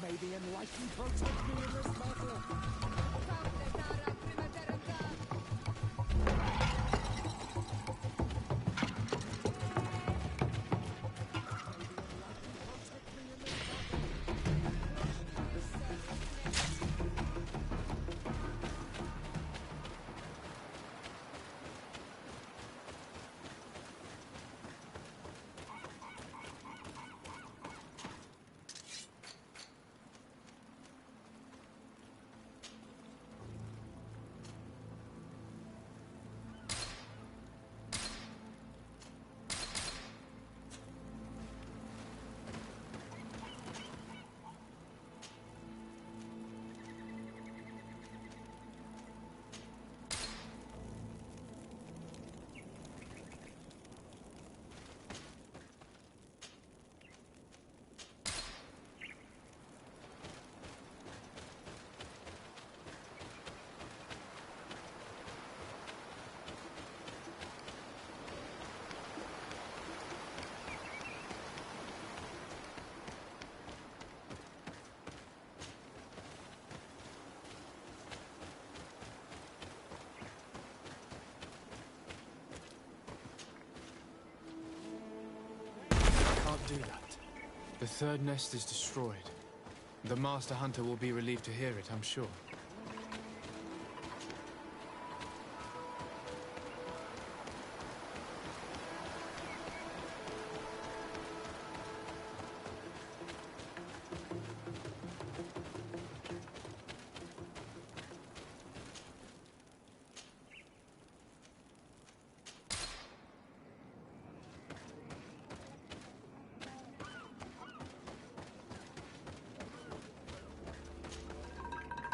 May the enlightened protect me in this battle. Do that. The third nest is destroyed. The Master Hunter will be relieved to hear it, I'm sure.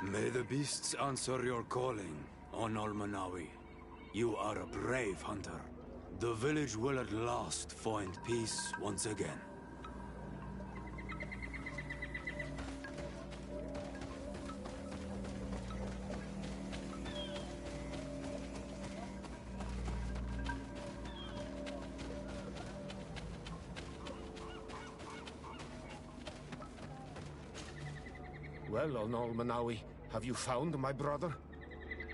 May the beasts answer your calling, on Almanawi. You are a brave hunter. The village will at last find peace once again. Well, Onol Manawi, have you found my brother?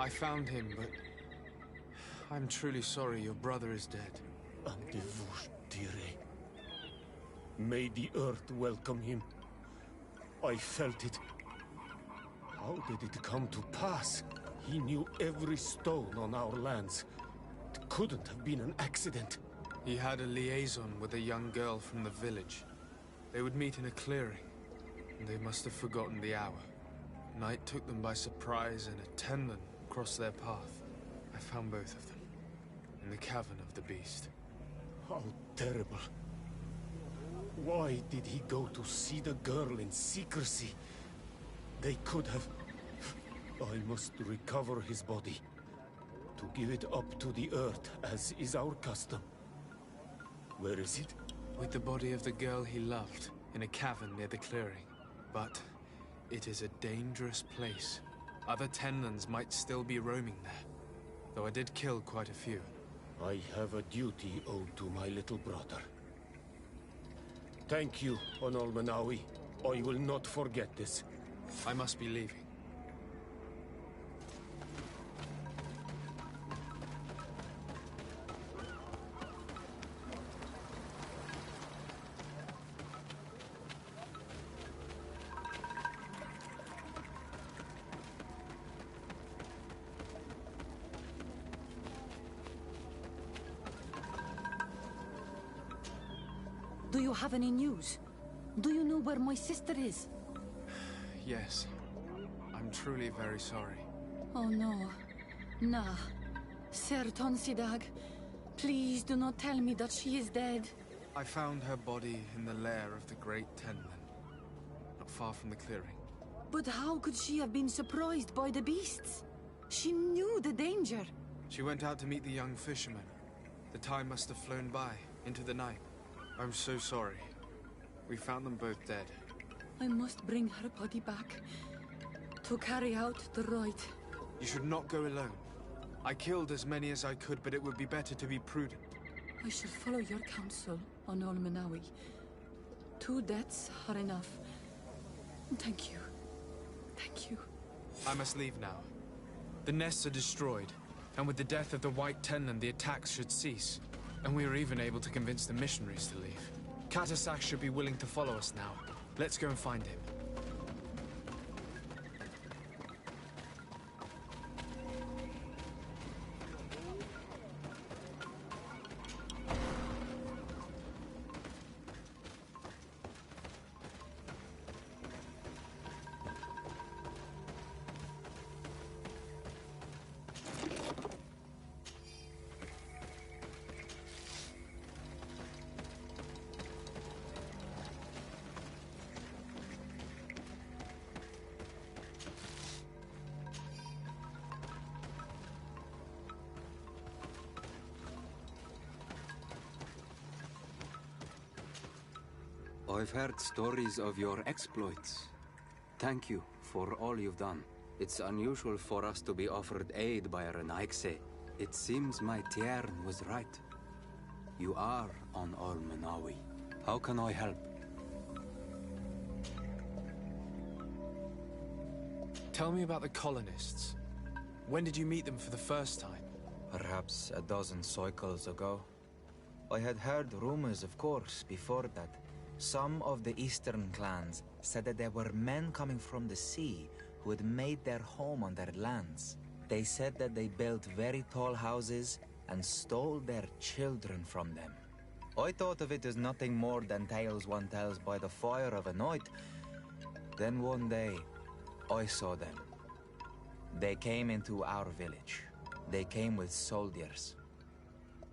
I found him, but I'm truly sorry your brother is dead. Andevush dire. May the earth welcome him. I felt it. How did it come to pass? He knew every stone on our lands. It couldn't have been an accident. He had a liaison with a young girl from the village. They would meet in a clearing, and they must have forgotten the hour. Night took them by surprise, and a Tenlin crossed their path. I found both of them, in the cavern of the beast. How terrible. Why did he go to see the girl in secrecy? They could have... I must recover his body. To give it up to the earth, as is our custom. Where is it? With the body of the girl he loved, in a cavern near the clearing. But it is a dangerous place. Other Tenlins might still be roaming there, though I did kill quite a few. I have a duty owed to my little brother. Thank you, Onol Manawi. I will not forget this. I must be leaving. Do you have any news? Do you know where my sister is? Yes. I'm truly very sorry. Oh no. Nah. Ser Tonsidag, please do not tell me that she is dead. I found her body in the lair of the great Tenlin, not far from the clearing. But how could she have been surprised by the beasts? She knew the danger. She went out to meet the young fisherman. The time must have flown by, into the night. I'm so sorry. We found them both dead. I must bring her body back to carry out the rite. You should not go alone. I killed as many as I could, but it would be better to be prudent. I shall follow your counsel, Onol Manawi. 2 deaths are enough. Thank you. Thank you. I must leave now. The nests are destroyed, and with the death of the White Tenlin, the attacks should cease. And we were even able to convince the missionaries to leave. Katasak should be willing to follow us now. Let's go and find him. I've heard stories of your exploits. Thank you for all you've done. It's unusual for us to be offered aid by a Renaigse. It seems my Tiern was right. You are on Manawi. How can I help? Tell me about the colonists. When did you meet them for the first time? Perhaps a dozen cycles ago. I had heard rumors, of course, before that. Some of the eastern clans said that there were men coming from the sea who had made their home on their lands. They said that they built very tall houses and stole their children from them. I thought of it as nothing more than tales one tells by the fire of a night. Then one day, I saw them. They came into our village. They came with soldiers.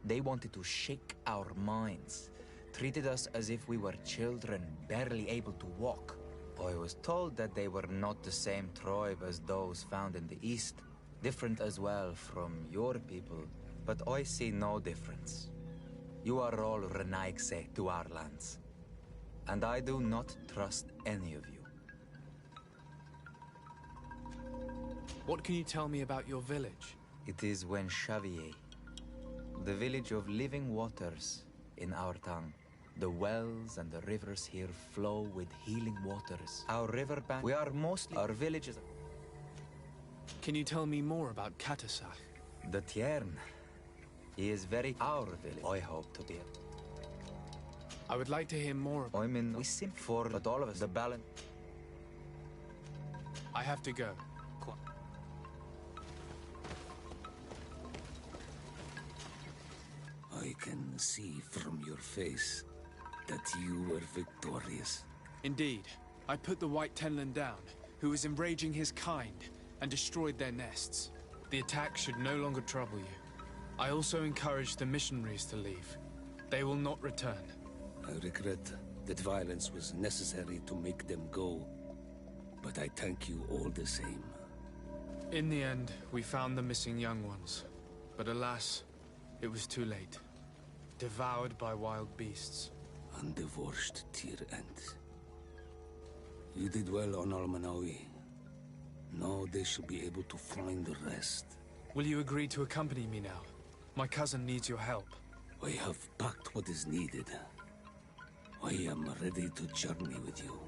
They wanted to shake our minds. Treated us as if we were children, barely able to walk. I was told that they were not the same tribe as those found in the east. Different as well from your people, but I see no difference. You are all Renaigse to our lands. And I do not trust any of you. What can you tell me about your village? It is Wen Xavier, the village of living waters in our tongue. The wells and the rivers here flow with healing waters. Our riverbank, we are mostly our villages. Can you tell me more about Catasach? The Tiern. He is very our village. I hope to be. I would like to hear more. I mean, we seem for, but all of us, the balance. I have to go. I can see from your face that you were victorious. Indeed. I put the White Tenland down, who was enraging his kind, and destroyed their nests. The attack should no longer trouble you. I also encouraged the missionaries to leave. They will not return. I regret that violence was necessary to make them go, but I thank you all the same. In the end, we found the missing young ones. But alas, it was too late. Devoured by wild beasts. Undivorced Tyr End. You did well on Almanawi. Now they should be able to find the rest. Will you agree to accompany me now? My cousin needs your help. I have packed what is needed. I am ready to journey with you.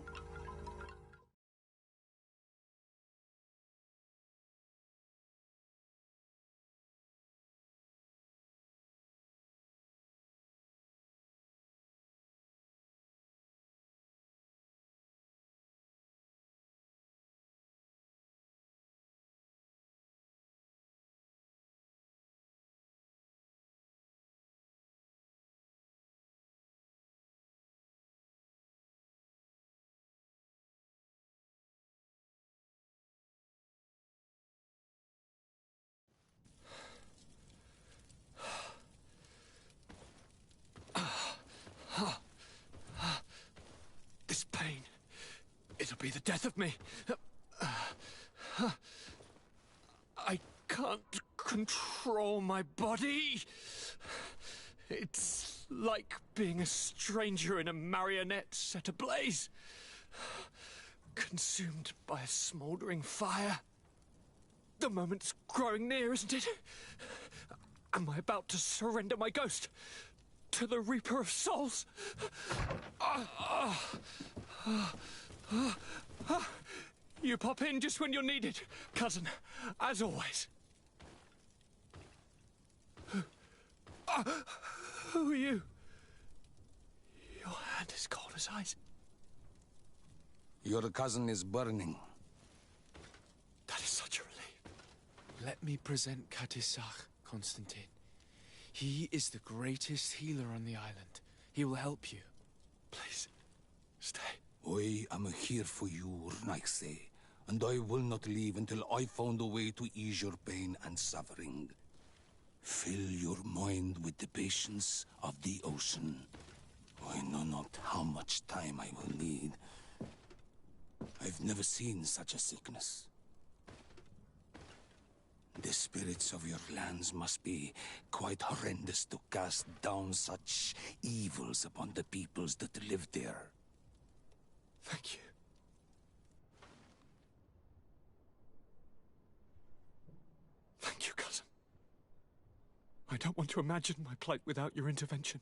This pain, it'll be the death of me. I can't control my body. It's like being a stranger in a marionette set ablaze. Consumed by a smouldering fire. The moment's growing near, isn't it? Am I about to surrender my ghost to the Reaper of Souls? You pop in just when you're needed, cousin, as always. Who are you? Your hand is cold as ice. Your cousin is burning. That is such a relief. Let me present Catasach, Constantine. He is the greatest healer on the island. He will help you. Please, stay. I am here for you, Rnaise, and I will not leave until I found a way to ease your pain and suffering. Fill your mind with the patience of the ocean. I know not how much time I will need. I've never seen such a sickness. The spirits of your lands must be quite horrendous to cast down such evils upon the peoples that live there. Thank you. Thank you, cousin. I don't want to imagine my plight without your intervention.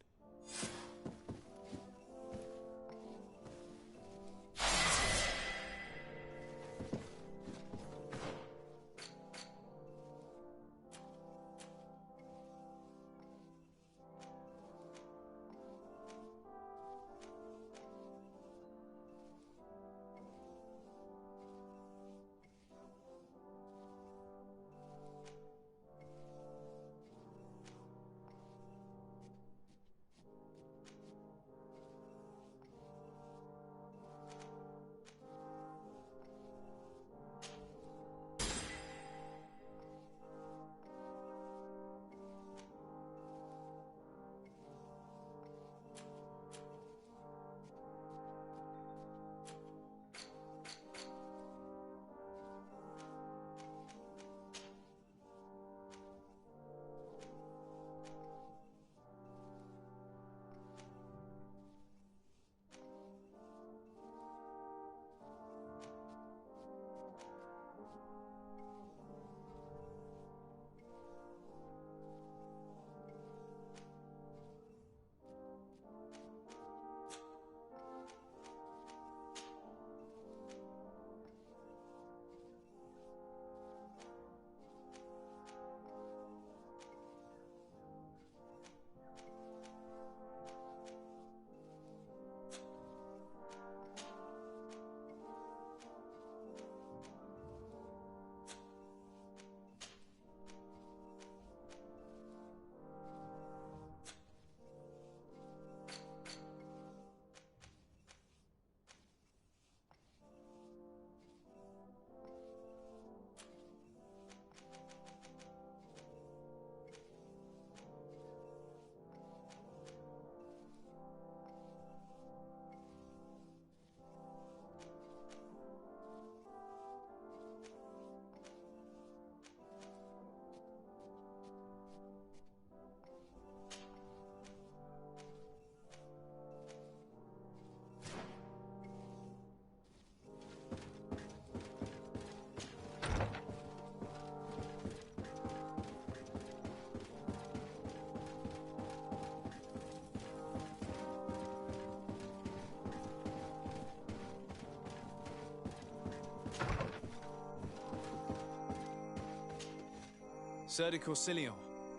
Sir de Corsilion.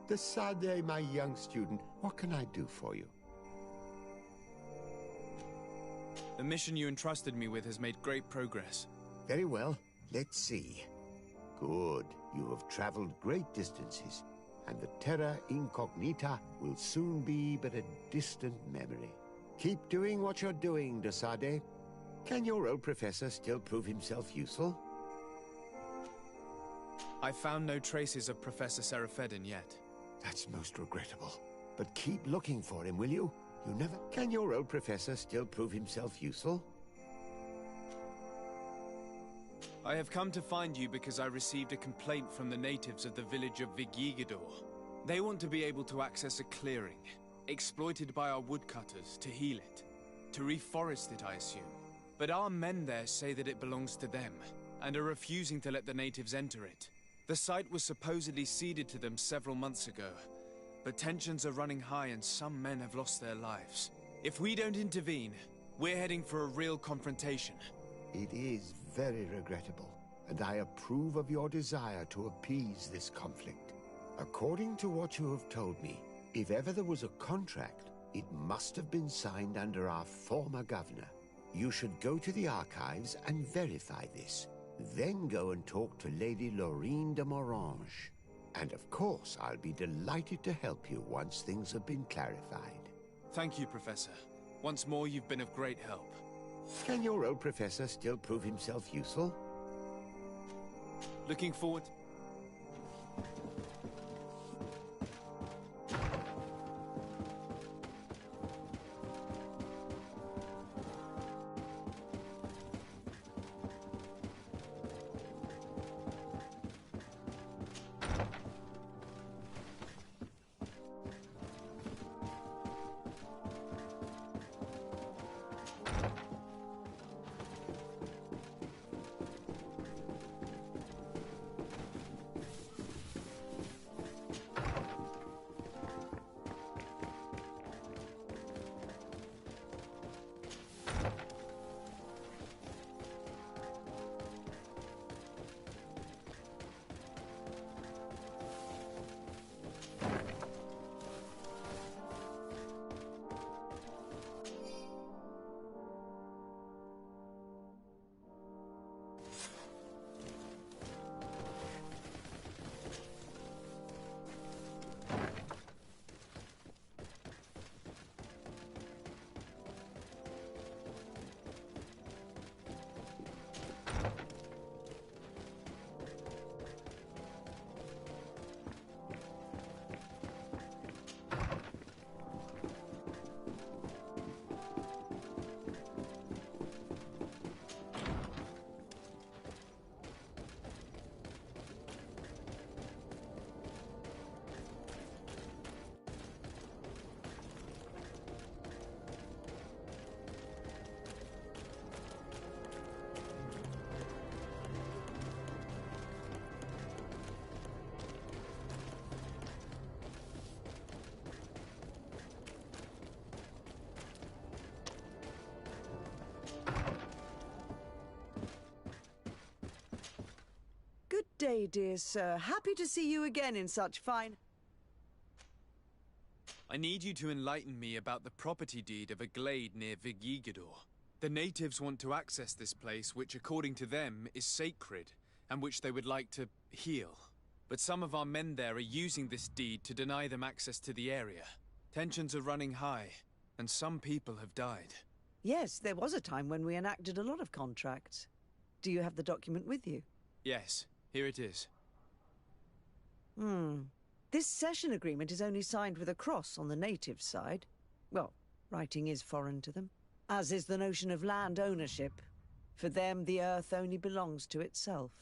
De Sade, my young student, what can I do for you? The mission you entrusted me with has made great progress. Very well. Let's see. Good. You have traveled great distances, and the Terra Incognita will soon be but a distant memory. Keep doing what you're doing, de Sade. Can your old professor still prove himself useful? I found no traces of Professor Seraphedin yet. That's most regrettable. But keep looking for him, will you? You never... Can your old professor still prove himself useful? I have come to find you because I received a complaint from the natives of the village of Vigigador. They want to be able to access a clearing, exploited by our woodcutters, to heal it. To reforest it, I assume. But our men there say that it belongs to them, and are refusing to let the natives enter it. The site was supposedly ceded to them several months ago, but tensions are running high and some men have lost their lives. If we don't intervene, we're heading for a real confrontation. It is very regrettable, and I approve of your desire to appease this conflict. According to what you have told me, if ever there was a contract, it must have been signed under our former governor. You should go to the archives and verify this. Then go and talk to Lady Laurine de Morange. And of course, I'll be delighted to help you once things have been clarified. Thank you, Professor. Once more, you've been of great help. Can your old professor still prove himself useful? Looking forward... Good day, dear sir. Happy to see you again in such fine... I need you to enlighten me about the property deed of a glade near Vigigador. The natives want to access this place, which according to them is sacred, and which they would like to heal. But some of our men there are using this deed to deny them access to the area. Tensions are running high, and some people have died. Yes, there was a time when we enacted a lot of contracts. Do you have the document with you? Yes, here it is. This cession agreement is only signed with a cross on the native side. Well, writing is foreign to them, as is the notion of land ownership. For them, the earth only belongs to itself.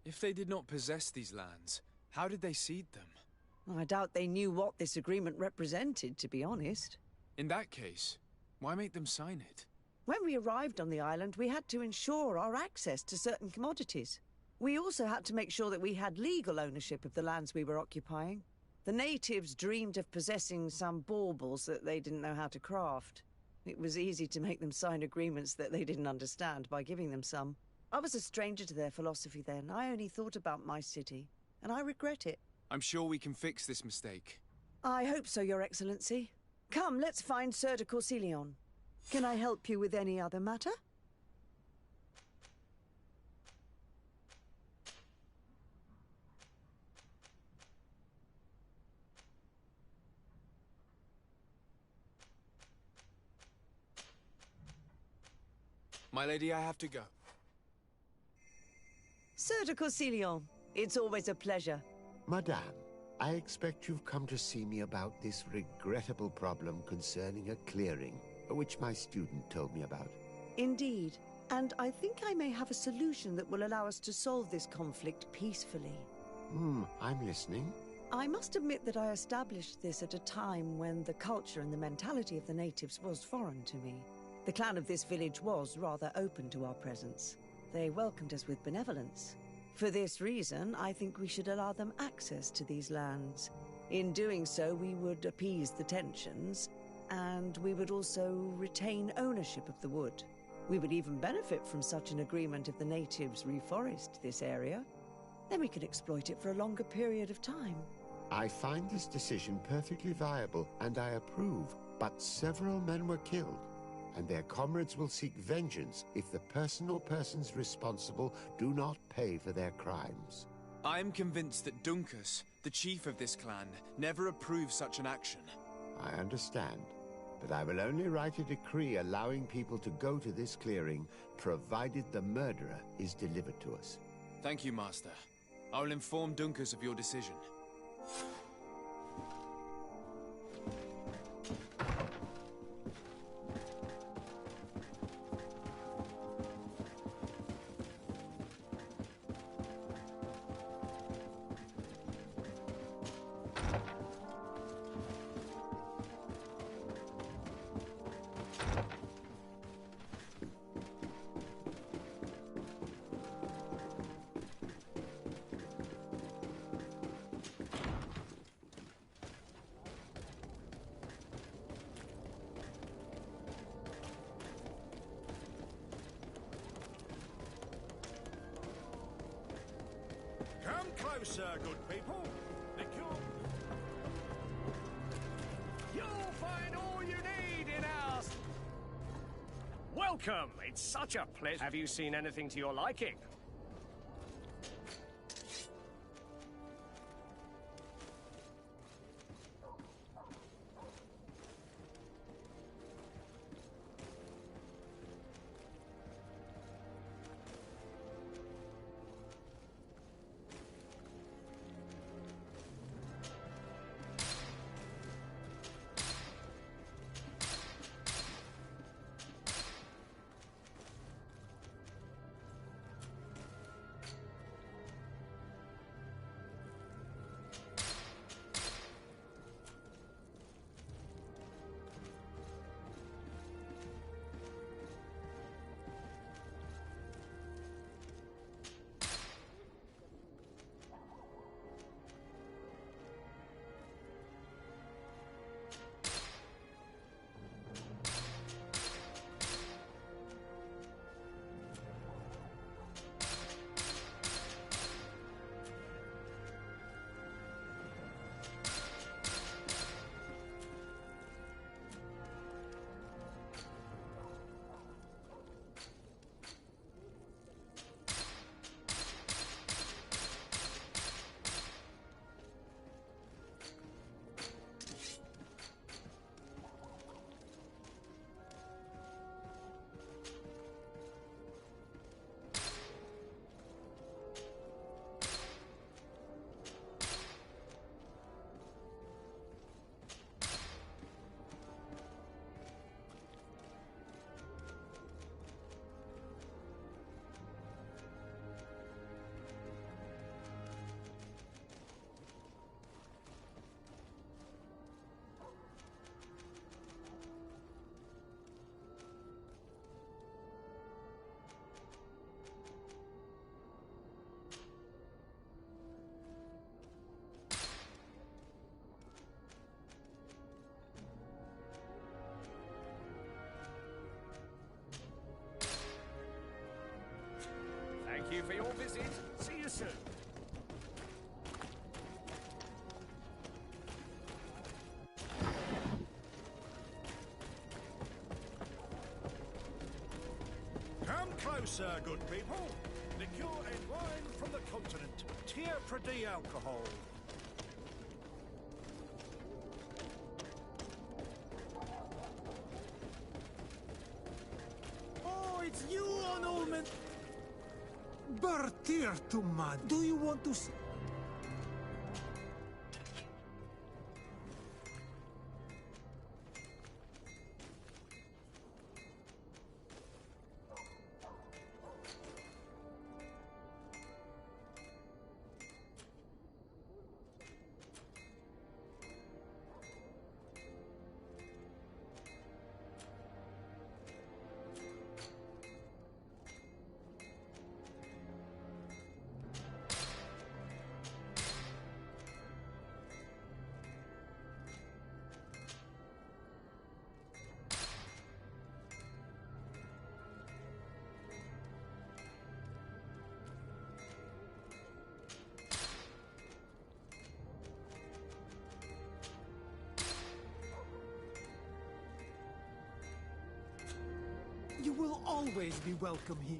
If they did not possess these lands, how did they cede them? I doubt they knew what this agreement represented, to be honest. In that case, why make them sign it? When we arrived on the island, we had to ensure our access to certain commodities. We also had to make sure that we had legal ownership of the lands we were occupying. The natives dreamed of possessing some baubles that they didn't know how to craft. It was easy to make them sign agreements that they didn't understand by giving them some. I was a stranger to their philosophy then. I only thought about my city, and I regret it. I'm sure we can fix this mistake. I hope so, Your Excellency. Come, let's find Sir de Corsilion. Can I help you with any other matter? My lady, I have to go. Sir de Corsilion, it's always a pleasure. Madame, I expect you've come to see me about this regrettable problem concerning a clearing, which my student told me about. Indeed. And I think I may have a solution that will allow us to solve this conflict peacefully. I'm listening. I must admit that I established this at a time when the culture and the mentality of the natives was foreign to me. The clan of this village was rather open to our presence. They welcomed us with benevolence. For this reason, I think we should allow them access to these lands. In doing so, we would appease the tensions, and we would also retain ownership of the wood. We would even benefit from such an agreement if the natives reforest this area. Then we could exploit it for a longer period of time. I find this decision perfectly viable, and I approve, but several men were killed, and their comrades will seek vengeance if the person or persons responsible do not pay for their crimes. I am convinced that Dunkus, the chief of this clan, never approved such an action. I understand, but I will only write a decree allowing people to go to this clearing, provided the murderer is delivered to us. Thank you, Master. I will inform Dunkus of your decision. Come closer, good people. Thank you. You'll find all you need in ours. Welcome. It's such a pleasure. Have you seen anything to your liking? sir, good people. Liqueur and wine from the continent. Tier Pradi alcohol. Oh, it's you, Onolman! Bertir Tumad, do you want to see? You will always be welcome here.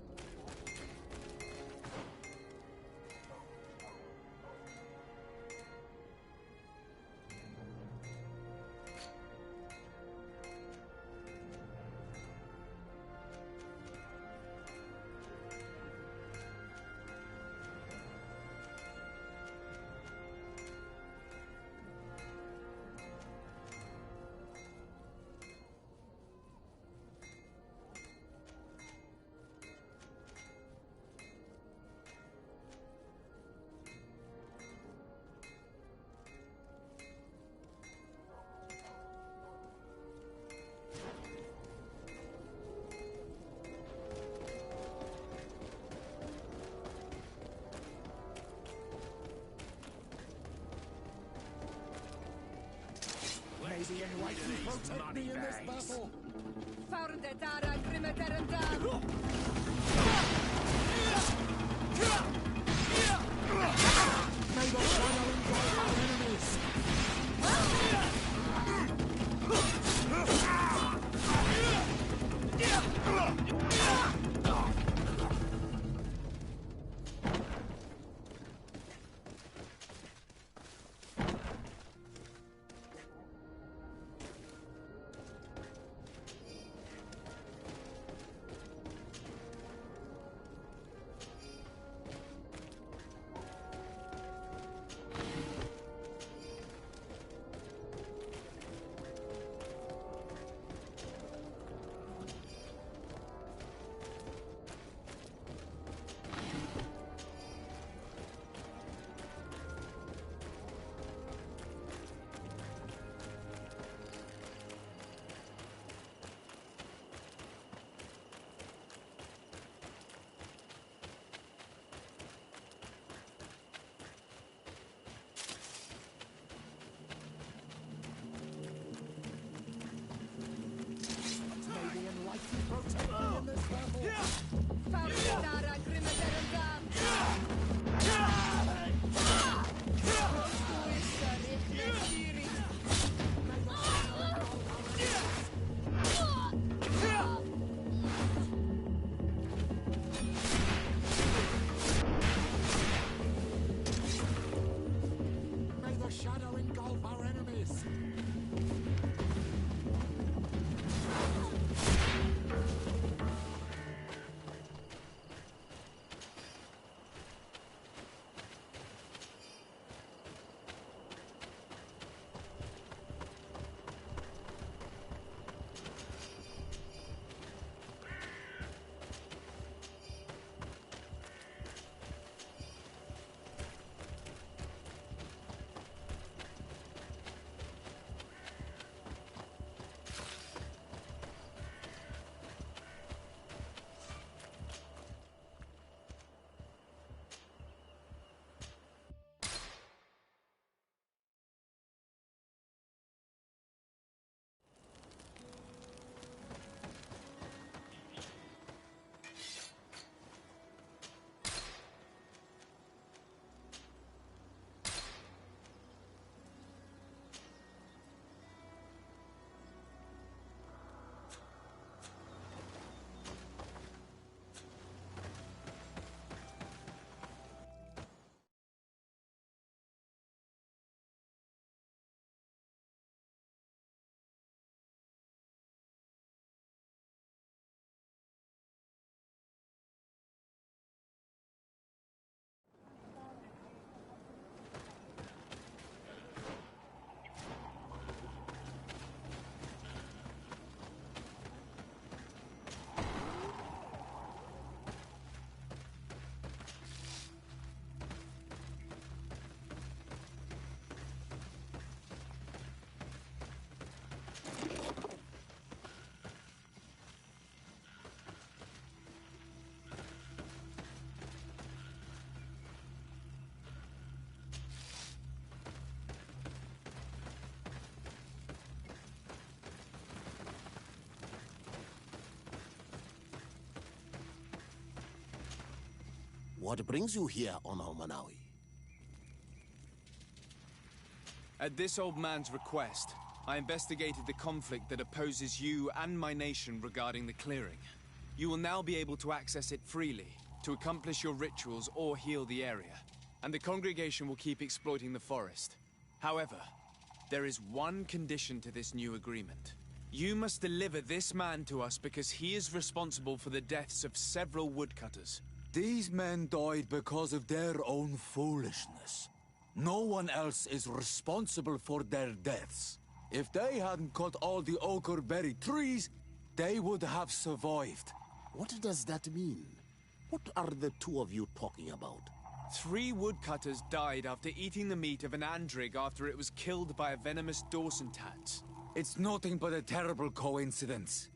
Maybe enlighten protect me in this battle. Farndetara Grimeterendam! May the shadow engulf our enemies. What brings you here on Almanawi? At this old man's request, I investigated the conflict that opposes you and my nation regarding the clearing. You will now be able to access it freely, to accomplish your rituals or heal the area. And the congregation will keep exploiting the forest. However, there is one condition to this new agreement. You must deliver this man to us because he is responsible for the deaths of several woodcutters. These men died because of their own foolishness. No one else is responsible for their deaths. If they hadn't cut all the oakerberry trees, they would have survived. What does that mean? What are the two of you talking about? 3 woodcutters died after eating the meat of an andrig after it was killed by a venomous Dawson tat. It's nothing but a terrible coincidence.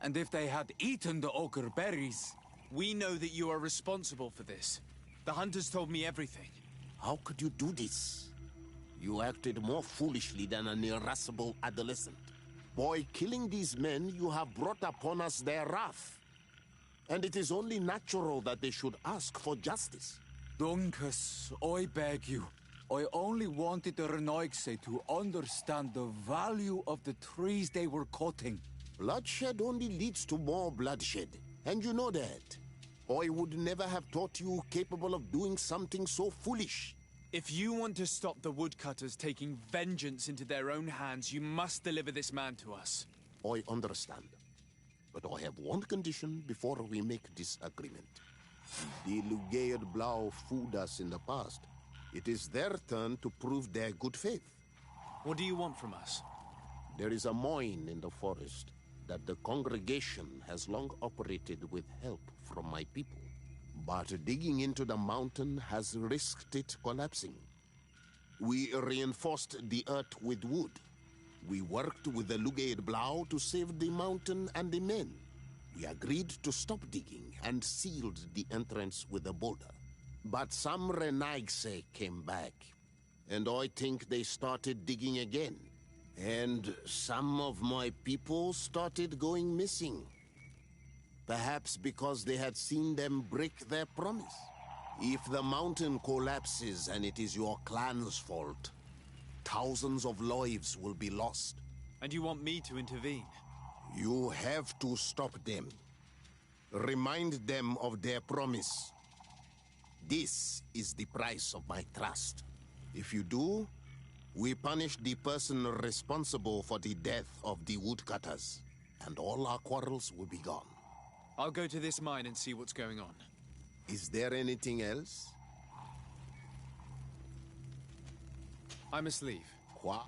And if they had eaten the ochre berries... We know that you are responsible for this. The hunters told me everything. How could you do this? You acted more foolishly than an irascible adolescent. By killing these men, you have brought upon us their wrath. And it is only natural that they should ask for justice. Dunkus, I beg you. I only wanted the Renaigse to understand the value of the trees they were cutting. Bloodshed only leads to more bloodshed, and you know that. I would never have thought you capable of doing something so foolish. If you want to stop the woodcutters taking vengeance into their own hands, you must deliver this man to us. I understand. But I have one condition before we make this agreement. The Lugaid Blau fooled us in the past. It is their turn to prove their good faith. What do you want from us? There is a mine in the forest that the congregation has long operated with help from my people. But digging into the mountain has risked it collapsing. We reinforced the earth with wood. We worked with the Lugaid Blau to save the mountain and the men. We agreed to stop digging and sealed the entrance with a boulder. But some Renaigse came back, and I think they started digging again. And some of my people started going missing. Perhaps because they had seen them break their promise. If the mountain collapses and it is your clan's fault, thousands of lives will be lost. And you want me to intervene? You have to stop them. Remind them of their promise. This is the price of my trust. If you do, we punish the person responsible for the death of the woodcutters, and all our quarrels will be gone. I'll go to this mine and see what's going on. Is there anything else? I must leave. What?